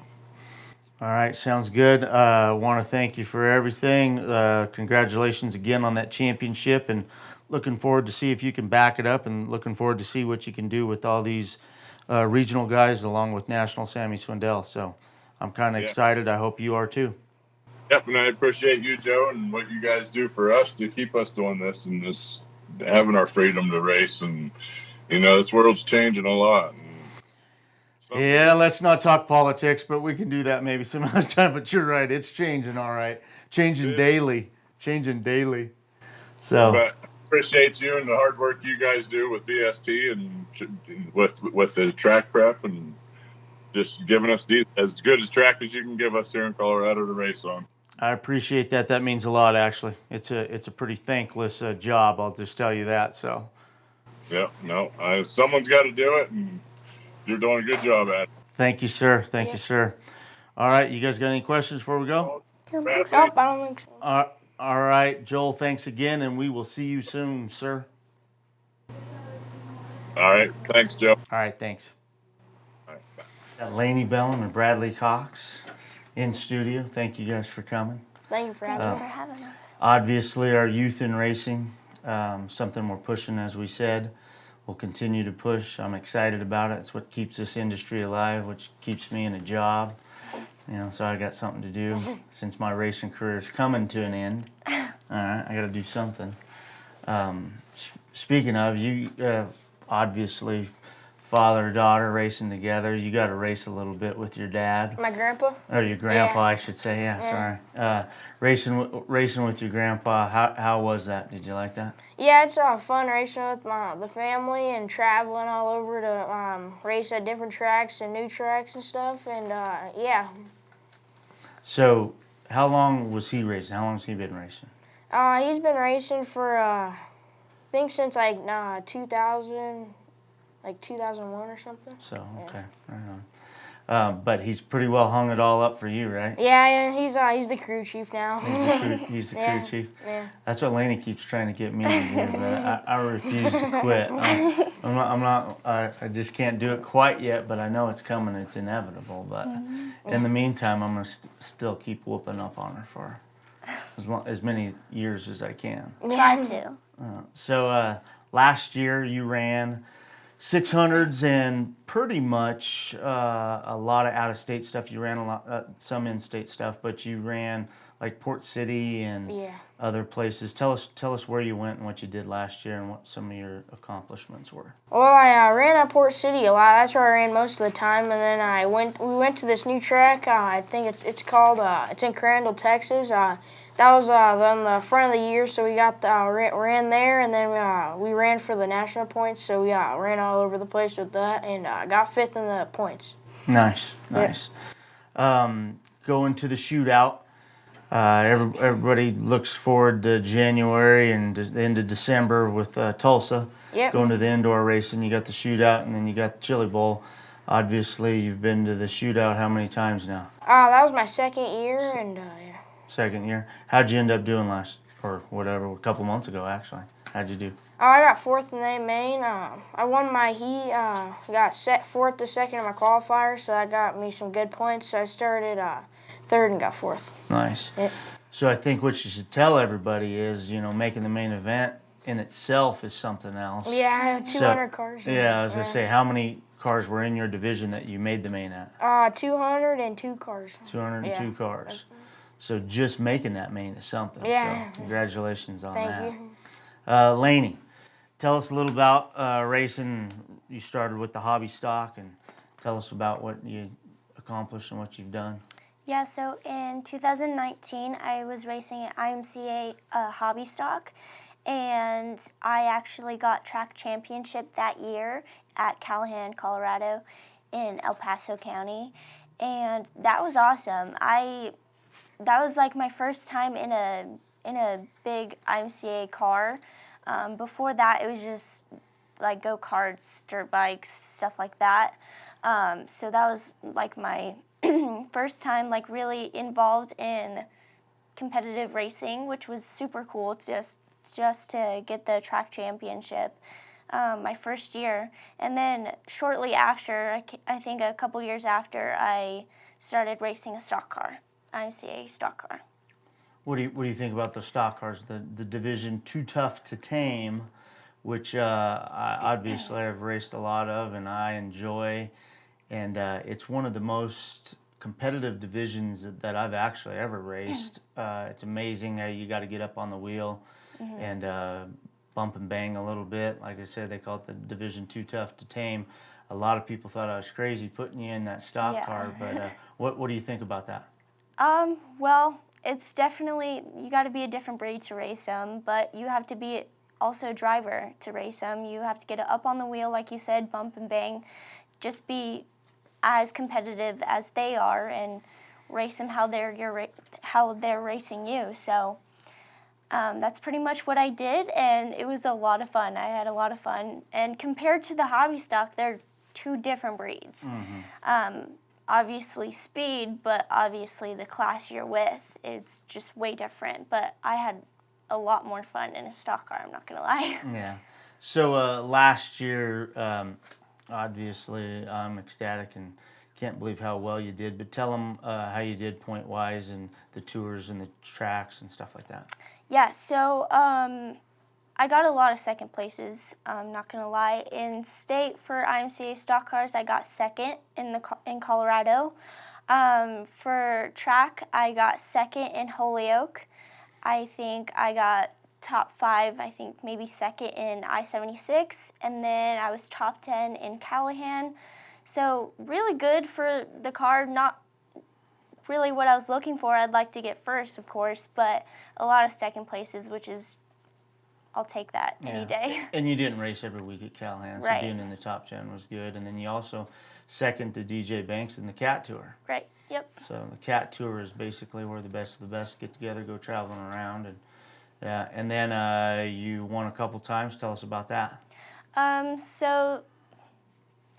S1: All right, sounds good. I want to thank you for everything. Congratulations again on that championship, and looking forward to see if you can back it up, and looking forward to see what you can do with all these regional guys along with National Sammy Swindell. So I'm kind of excited. I hope you are too.
S8: Yep, and I appreciate you, Joe, and what you guys do for us to keep us doing this and this, having our freedom to race. And this world's changing a lot.
S1: Yeah, let's not talk politics, but we can do that maybe some other time. But you're right, it's changing, all right. Changing daily. So.
S8: But I appreciate you and the hard work you guys do with BST and with the track prep and just giving us as good a track as you can give us here in Colorado to race on.
S1: I appreciate that. That means a lot, actually. It's a pretty thankless job. I'll just tell you that. So.
S8: Yeah, no, someone's got to do it, and you're doing a good job at it.
S1: Thank you, sir. Thank you, sir. All right, you guys got any questions before we go?
S2: I don't think so.
S1: All right, Joel, thanks again, and we will see you soon, sir.
S8: All right, thanks, Joe.
S1: All right, thanks.
S8: All right, bye.
S1: Got Layne Bellm and Bradley Cox in studio. Thank you guys for coming.
S2: Thank you for
S3: having us.
S1: Obviously, our youth in racing, something we're pushing, as we said. We'll continue to push. I'm excited about it. It's what keeps this industry alive, which keeps me in a job. So I got something to do since my racing career is coming to an end. All right, I got to do something. Speaking of, you obviously father-daughter racing together. You got to race a little bit with your dad.
S2: My grandpa?
S1: Or your grandpa, I should say. Yeah. Sorry. Racing with your grandpa, how was that? Did you like that?
S2: Yeah, it's fun racing with the family and traveling all over to race at different tracks and new tracks and stuff. And, yeah.
S1: So, how long was he racing? How long has he been racing?
S2: He's been racing for, I think since, 2000, 2001 or something.
S1: So, okay. Right on. But he's pretty well hung it all up for you, right?
S2: Yeah, he's the crew chief now.
S1: He's the crew chief.
S2: Yeah.
S1: That's what Layne keeps trying to get me to do, but I refuse to quit. I just can't do it quite yet, but I know it's coming. It's inevitable. But in the meantime, I'm gonna still keep whooping up on her for as many years as I can.
S3: Try to.
S1: So last year you ran 600s and pretty much a lot of out-of-state stuff. You ran a lot, some in-state stuff, but you ran like Port City and other places. Tell us where you went and what you did last year and what some of your accomplishments were.
S2: Well, I ran at Port City a lot. That's where I ran most of the time, and then we went to this new track. I think it's called it's in Crandall, Texas. That was on the front of the year, so we got ran there, and then we ran for the national points. So we ran all over the place with that, and got 5th in the points.
S1: Nice. Going to the shootout. Everybody looks forward to January and the end of December with Tulsa.
S2: Yep.
S1: Going to the indoor racing, you got the shootout, and then you got the Chili Bowl. Obviously, you've been to the shootout how many times now?
S2: That was my 2nd year, and yeah.
S1: 2nd year. How'd you end up doing a couple months ago, actually? How'd you do?
S2: I got 4th in the main. I won my heat. Got set 4th to 2nd in my qualifier, so that got me some good points. So I started third and got fourth.
S1: Nice.
S2: Yeah.
S1: So I think what you should tell everybody is, making the main event in itself is something else.
S2: Yeah, 200 cars.
S1: Yeah, I was going to say, how many cars were in your division that you made the main at?
S2: 202 cars.
S1: 202 cars. So just making that main is something.
S2: Yeah.
S1: So congratulations on that.
S2: Thank you.
S1: Laney, tell us a little about racing. You started with the hobby stock, and tell us about what you accomplished and what you've done.
S3: Yeah, so in 2019, I was racing at IMCA hobby stock, and I actually got track championship that year at Calhan, Colorado in El Paso County, and that was awesome. That was like my first time in a big IMCA car. Before that, it was just like go-karts, dirt bikes, stuff like that. So that was like my first time like really involved in competitive racing, which was super cool just to get the track championship my first year. And then shortly after, I think a couple years after, I started racing a stock car, IMCA stock car.
S1: What do you think about the stock cars, the division Too Tough to Tame, which obviously I've raced a lot of and I enjoy, and it's one of the most competitive divisions that I've actually ever raced. It's amazing how you got to get up on the wheel and bump and bang a little bit. Like I said, they call it the division Too Tough to Tame. A lot of people thought I was crazy putting you in that stock car, but what do you think about that?
S3: Well, it's definitely, you got to be a different breed to race them, but you have to be also a driver to race them. You have to get up on the wheel, like you said, bump and bang. Just be as competitive as they are and race them how they're racing you. So that's pretty much what I did, and it was a lot of fun. I had a lot of fun. And compared to the hobby stock, they're two different breeds. Obviously speed, but obviously the class you're with, it's just way different. But I had a lot more fun in a stock car, I'm not going to lie.
S1: Yeah. So last year, obviously, I'm ecstatic and can't believe how well you did. But tell them how you did point-wise and the tours and the tracks and stuff like that.
S3: Yeah, so I got a lot of second places, I'm not going to lie. In state for IMCA stock cars, I got second in Colorado. For track, I got second in Holyoke. I think I got top 5, I think maybe second in I-76, and then I was top 10 in Calhan. So really good for the car, not really what I was looking for. I'd like to get first, of course, but a lot of second places, which is, I'll take that any day.
S1: And you didn't race every week at Calhan, so
S3: Right.
S1: being in the top 10 was good. And then you also second to DJ Banks in the Cat Tour.
S3: Right, yep.
S1: So the Cat Tour is basically where the best of the best get together, go traveling around. And then you won a couple times. Tell us about that.
S3: So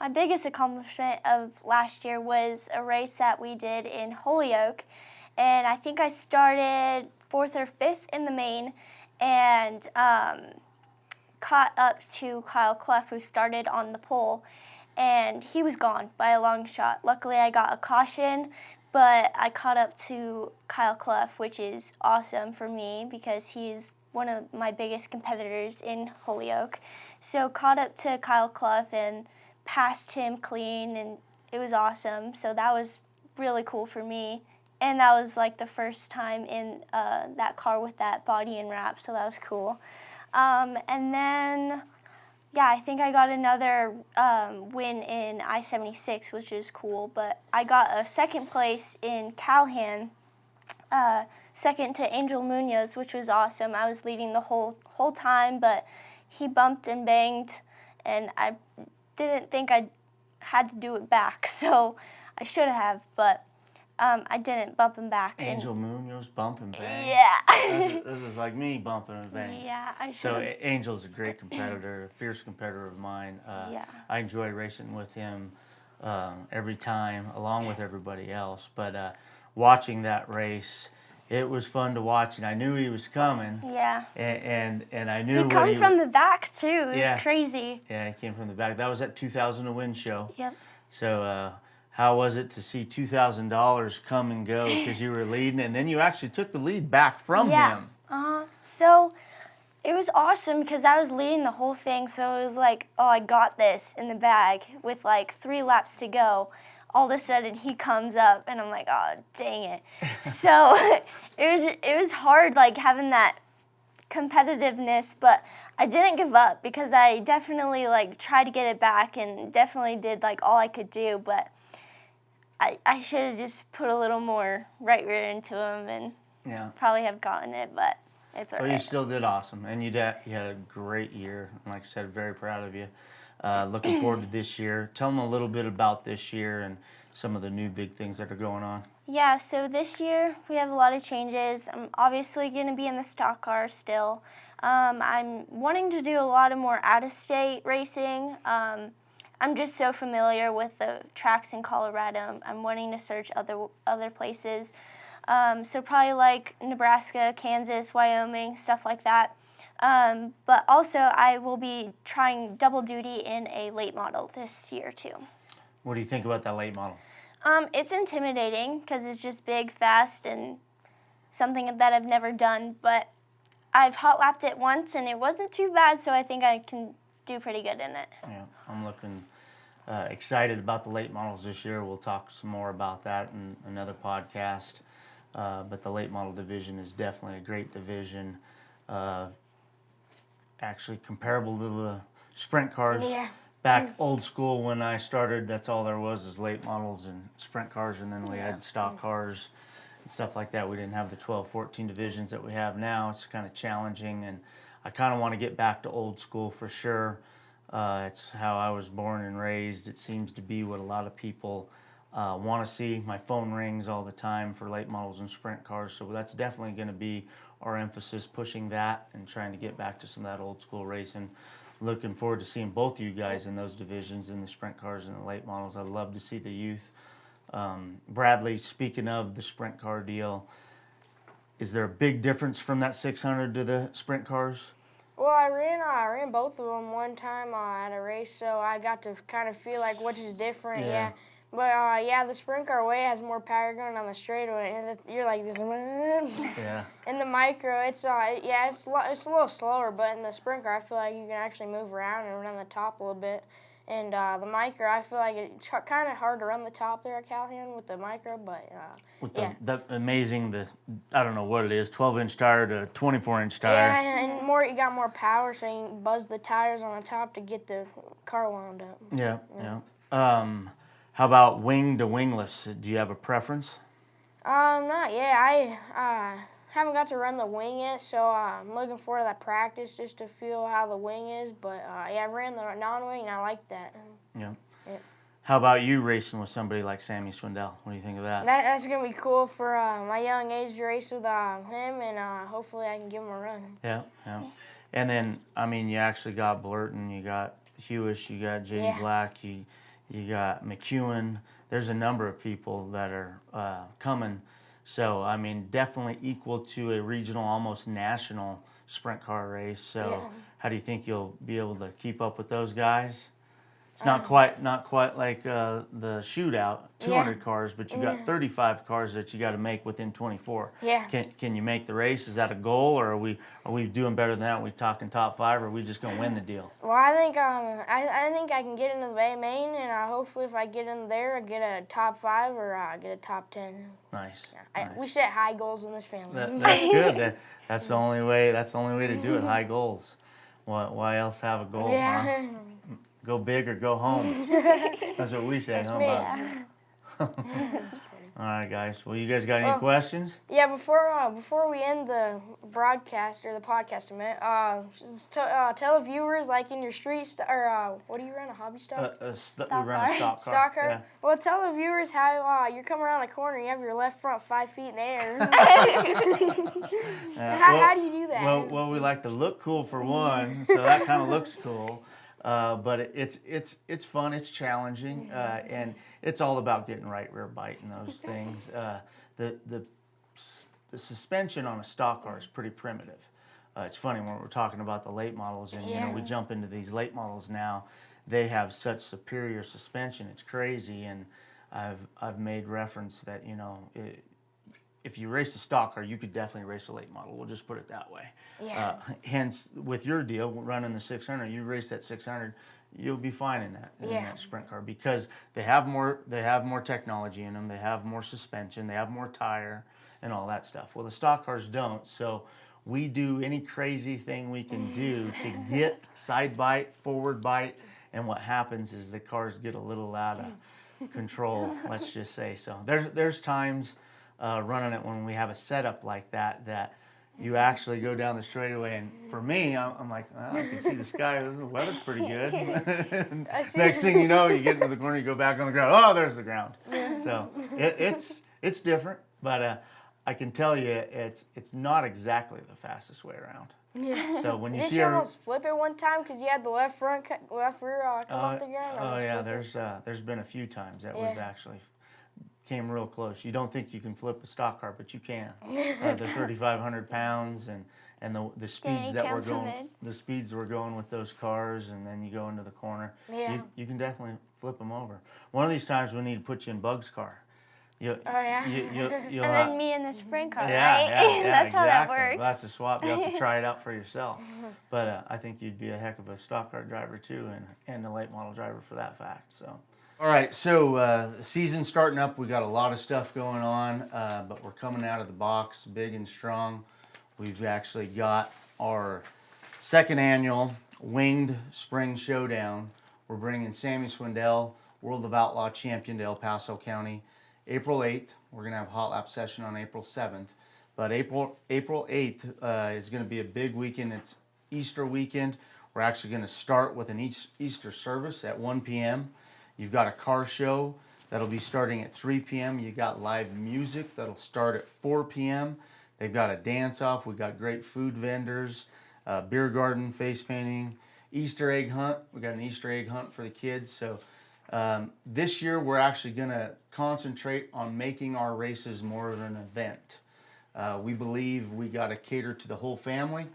S3: my biggest accomplishment of last year was a race that we did in Holyoke, and I think I started 4th or 5th in the main, and caught up to Kyle Clough, who started on the pole, and he was gone by a long shot. Luckily, I got a caution, but I caught up to Kyle Clough, which is awesome for me because he's one of my biggest competitors in Holyoke. So caught up to Kyle Clough and passed him clean, and it was awesome. So that was really cool for me. And that was like the first time in that car with that body and wrap, so that was cool. And then, yeah, I think I got another win in I-76, which is cool. But I got a second place in Calhan, second to Angel Munoz, which was awesome. I was leading the whole time, but he bumped and banged, and I didn't think I had to do it back, so I should have, but I didn't bump him back.
S1: Angel Munoz, bump and bang.
S3: Yeah.
S1: This is like me bumping and bang.
S3: Yeah, I should.
S1: So Angel's a great competitor, a fierce competitor of mine.
S3: Yeah.
S1: I enjoy racing with him every time, along with everybody else. But watching that race, it was fun to watch, and I knew he was coming.
S3: Yeah.
S1: And I knew
S3: He comes from the back too. It was crazy.
S1: Yeah, he came from the back. That was at 2000 to Win show.
S3: Yep.
S1: So How was it to see $2,000 come and go because you were leading, and then you actually took the lead back from him?
S3: So it was awesome because I was leading the whole thing, so it was like, oh, I got this in the bag with like 3 laps to go. All of a sudden he comes up and I'm like, oh, dang it. So it was hard, like having that competitiveness, but I didn't give up because I definitely like tried to get it back and definitely did like all I could do, but I should have just put a little more right rear into him and probably have gotten it, but it's all right.
S1: Well, you still did awesome, and you had a great year. And like I said, very proud of you. Looking forward to this year. Tell them a little bit about this year and some of the new big things that are going on.
S3: Yeah, so this year we have a lot of changes. I'm obviously going to be in the stock car still. I'm wanting to do a lot of more out-of-state racing. I'm just so familiar with the tracks in Colorado. I'm wanting to search other places. So probably like Nebraska, Kansas, Wyoming, stuff like that. But also I will be trying double duty in a late model this year too.
S1: What do you think about that late model?
S3: It's intimidating because it's just big, fast, and something that I've never done. But I've hot lapped it once and it wasn't too bad, so I think I can do pretty good in it.
S1: Yeah, I'm looking excited about the late models this year. We'll talk some more about that in another podcast. But the late model division is definitely a great division. Actually comparable to the sprint cars.
S2: Yeah.
S1: Back old school when I started, that's all there was is late models and sprint cars, and then we had stock cars and stuff like that. We didn't have the 12, 14 divisions that we have now. It's kind of challenging, and I kind of want to get back to old school for sure. It's how I was born and raised. It seems to be what a lot of people want to see. My phone rings all the time for late models and sprint cars, so that's definitely going to be our emphasis, pushing that and trying to get back to some of that old school racing. Looking forward to seeing both of you guys in those divisions, in the sprint cars and the late models. I'd love to see the youth. Bradley, speaking of the sprint car deal, is there a big difference from that 600 to the sprint cars?
S2: Well, I ran both of them one time at a race, so I got to kind of feel like which is different. Yeah. But the sprint car way has more power going on the straightaway, and you're like this.
S1: Yeah.
S2: In the micro, it's it's a little slower, but in the sprint car, I feel like you can actually move around and run the top a little bit. And the micro, I feel like it's kind of hard to run the top there at Calhan with the micro, but
S1: with the amazing, I don't know what it is, 12-inch tire to 24-inch tire.
S2: Yeah, and you got more power, so you can buzz the tires on the top to get the car wound up.
S1: Yeah. How about wing to wingless? Do you have a preference?
S2: Not yet. I haven't got to run the wing yet, so I'm looking forward to that practice just to feel how the wing is. But I ran the non-wing, and I like that.
S1: Yeah. How about you racing with somebody like Sammy Swindell? What do you think of that?
S2: That's gonna be cool for my young age to race with him, and hopefully I can give him a run.
S1: Yeah. And then, you actually got Blurton, you got Huish, you got J.D. Black, you got McEwen. There's a number of people that are coming. So, definitely equal to a regional, almost national sprint car race. So, how do you think you'll be able to keep up with those guys? It's not quite like the shootout, 200 cars, but you got 35 cars that you got to make within 24.
S2: Yeah.
S1: Can you make the race? Is that a goal, or are we doing better than that? Are we talking top 5, or are we just gonna win the deal?
S2: Well, I think I can get into the Bay Main, and hopefully if I get in there, I get a top 5 or get a top 10.
S1: Nice.
S2: We set high goals in this family.
S1: That's good. That's the only way. That's the only way to do it. High goals. Why else have a goal?
S2: Yeah.
S1: Huh? Go big or go home. That's what we say, huh? All right, guys. Well, you guys got any questions?
S2: Yeah, before we end the broadcast or the podcast, tell the viewers, like in your streets, or what do you run, a hobby stock?
S1: We run a stock car.
S2: Stock car?
S1: Yeah.
S2: Well, tell the viewers how you're coming around the corner, you have your left front 5 feet in the air. How do you do that?
S1: Well, we like to look cool for one, so that kind of looks cool. But it's fun, it's challenging, and it's all about getting right rear bite and those things. The suspension on a stock car is pretty primitive. It's funny when we're talking about the late models, and we jump into these late models now. They have such superior suspension, it's crazy, and I've made reference that, if you race a stock car, you could definitely race a late model. We'll just put it that way.
S2: Yeah.
S1: Hence, with your deal, running the 600, you race that 600, you'll be fine in that sprint car because they have more technology in them. They have more suspension. They have more tire and all that stuff. Well, the stock cars don't. So we do any crazy thing we can do to get side bite, forward bite, and what happens is the cars get a little out of control. Let's just say so. There's times running it when we have a setup like that you actually go down the straightaway, and for me, I'm like, well, I can see the sky. The weather's pretty good. Next thing you know, you get into the corner, you go back on the ground. Oh, there's the ground. So it's different, but I can tell you, it's not exactly the fastest way around.
S2: Yeah.
S1: So when you
S2: Didn't
S1: see
S2: you
S1: her,
S2: almost flip it one time because you had the left rear come off the ground?
S1: oh yeah, there's been a few times that we've actually came real close. You don't think you can flip a stock car, but you can. They're 3,500 pounds, and the speeds that we're going, the speeds we're going with those cars, and then you go into the corner.
S2: Yeah.
S1: You can definitely flip them over. One of these times we need to put you in Bug's car. You'll
S3: and then me in the sprint car,
S1: yeah,
S3: right?
S1: Yeah,
S3: That's
S1: exactly.
S3: how that works.
S1: We'll have to swap. You have to try it out for yourself. But I think you'd be a heck of a stock car driver too, and a late model driver for that fact. So. All right, so the season's starting up. We got a lot of stuff going on, but we're coming out of the box big and strong. We've actually got our second annual Winged Spring Showdown. We're bringing Sammy Swindell, World of Outlaw champion, to El Paso County, April 8th. We're going to have a hot lap session on April 7th. But April 8th is going to be a big weekend. It's Easter weekend. We're actually going to start with an Easter service at 1 p.m. You've got a car show that'll be starting at 3 p.m. You got live music that'll start at 4 p.m. They've got a dance-off. We've got great food vendors, beer garden, face painting, Easter egg hunt. We got an Easter egg hunt for the kids. So this year we're actually going to concentrate on making our races more of an event. We believe we got to cater to the whole family.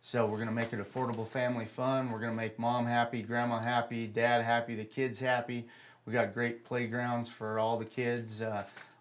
S1: So we're going to make it affordable family fun. We're going to make mom happy, grandma happy, dad happy, the kids happy. We got great playgrounds for all the kids,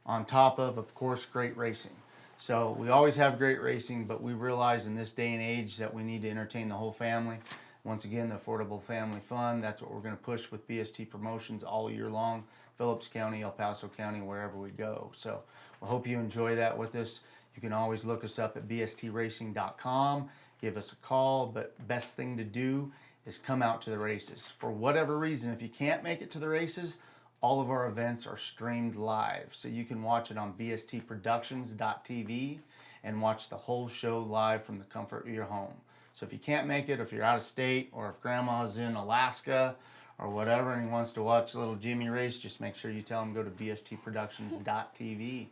S1: on top of course, great racing. So we always have great racing, but we realize in this day and age that we need to entertain the whole family. Once again, the affordable family fun, that's what we're going to push with BST Promotions all year long, Phillips County, El Paso County, wherever we go. So we hope you enjoy that with us. You can always look us up at bstracing.com. Give us a call, but best thing to do is come out to the races. For whatever reason, if you can't make it to the races, all of our events are streamed live. So you can watch it on bstproductions.tv and watch the whole show live from the comfort of your home. So if you can't make it, if you're out of state, or if grandma's in Alaska or whatever and he wants to watch a little Jimmy race, just make sure you tell him go to bstproductions.tv.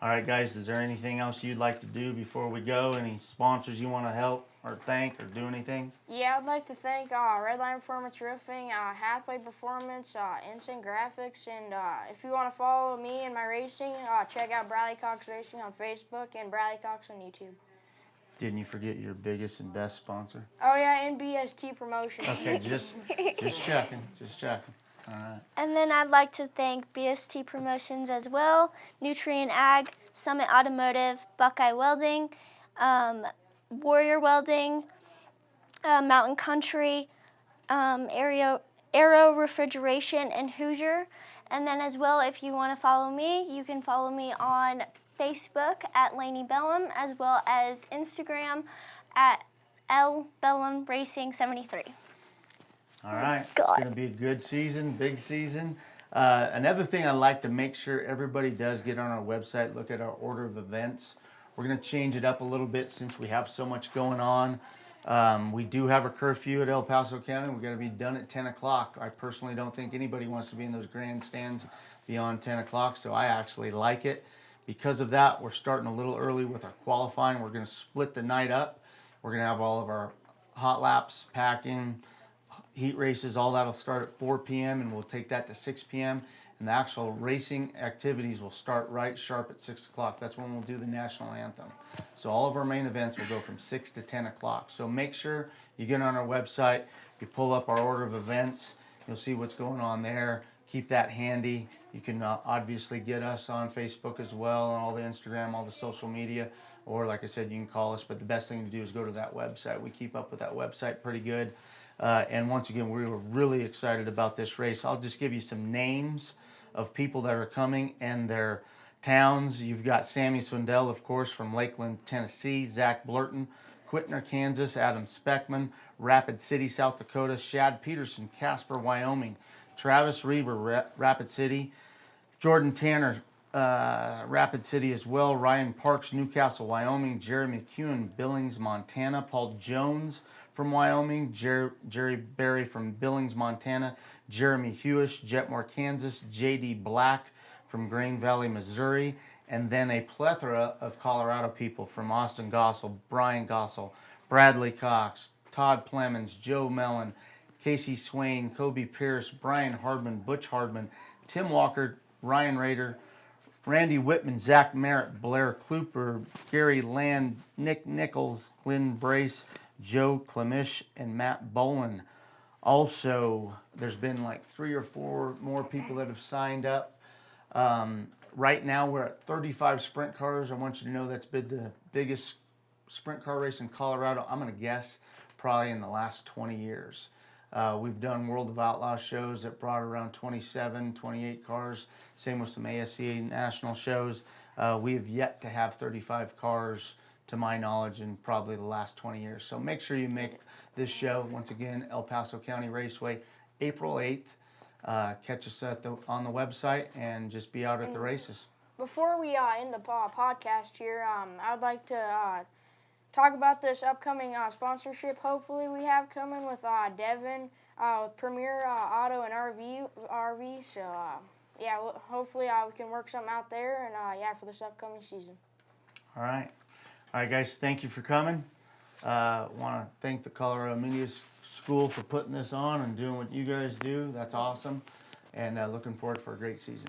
S1: All right, guys, is there anything else you'd like to do before we go? Any sponsors you want to help or thank or do anything?
S2: Yeah, I'd like to thank Redline Performance Roofing, Hathaway Performance, Instant Graphics, and if you want to follow me and my racing, check out Bradley Cox Racing on Facebook and Bradley Cox on YouTube.
S1: Didn't you forget your biggest and best sponsor?
S2: Oh yeah, and BST Promotions.
S1: Okay, just checking. All right.
S3: And then I'd like to thank BST Promotions as well, Nutrient Ag, Summit Automotive, Buckeye Welding, Warrior Welding, Mountain Country, Aero Refrigeration, and Hoosier. And then as well, if you want to follow me, you can follow me on Facebook at Layne Bellm, as well as Instagram at Bellm Racing 73.
S1: All right, it's going to be a good season, big season. Another thing I'd like to make sure everybody does get on our website, look at our order of events. We're going to change it up a little bit since we have so much going on. We do have a curfew at El Paso County. We're going to be done at 10 o'clock. I personally don't think anybody wants to be in those grandstands beyond 10 o'clock, so I actually like it. Because of that, we're starting a little early with our qualifying. We're going to split the night up. We're going to have all of our hot laps, packing, heat races, all that'll start at 4 p.m. and we'll take that to 6 p.m. And the actual racing activities will start right sharp at 6 o'clock. That's when we'll do the national anthem. So all of our main events will go from 6 to 10 o'clock. So make sure you get on our website, you pull up our order of events, you'll see what's going on there. keep that handy. You can obviously get us on Facebook as well, and all the Instagram, all the social media, or like I said, you can call us. But the best thing to do is go to that website. We keep up with that website pretty good. And once again, we were really excited about this race. I'll just give you some names of people that are coming and their towns. You've got Sammy Swindell, of course, from Lakeland, Tennessee. Zack Blurton, Quitner, Kansas. Adam Speckman, Rapid City, South Dakota. Shad Peterson, Casper, Wyoming. Travis Reber, Rapid City. Jordan Tanner, Rapid City as well. Ryan Parks, Newcastle, Wyoming. Jeremy McEwen, Billings, Montana. Paul Jones from Wyoming. Jerry Berry from Billings, Montana. Jeremy Huish, Jetmore, Kansas. J.D. Black from Grain Valley, Missouri. And then a plethora of Colorado people from Austin Gossel, Brian Gossel, Bradley Cox, Todd Plemons, Joe Mellon, Casey Swain, Kobe Pierce, Brian Hardman, Butch Hardman, Tim Walker, Ryan Rader, Randy Whitman, Zach Merritt, Blair Kluper, Gary Land, Nick Nichols, Glenn Brace, Joe Klemish, and Matt Bolin. Also, there's been like 3 or 4 more people that have signed up. Right now, we're at 35 sprint cars. I want you to know that's been the biggest sprint car race in Colorado, I'm going to guess, probably in the last 20 years. We've done World of Outlaws shows that brought around 27, 28 cars. Same with some ASCA national shows. We have yet to have 35 cars, to my knowledge, in probably the last 20 years. So make sure you make this show, once again, El Paso County Raceway, April 8th. Catch us on the website and just be out at the races.
S2: Before we end the podcast here, I would like to talk about this upcoming sponsorship hopefully we have coming with Devin with Premier Auto and RV. So yeah, hopefully we can work something out there, and yeah, for this upcoming season.
S1: All right, guys, thank you for coming. Want to thank the Colorado Media School for putting this on and doing what you guys do. That's awesome, and looking forward for a great season.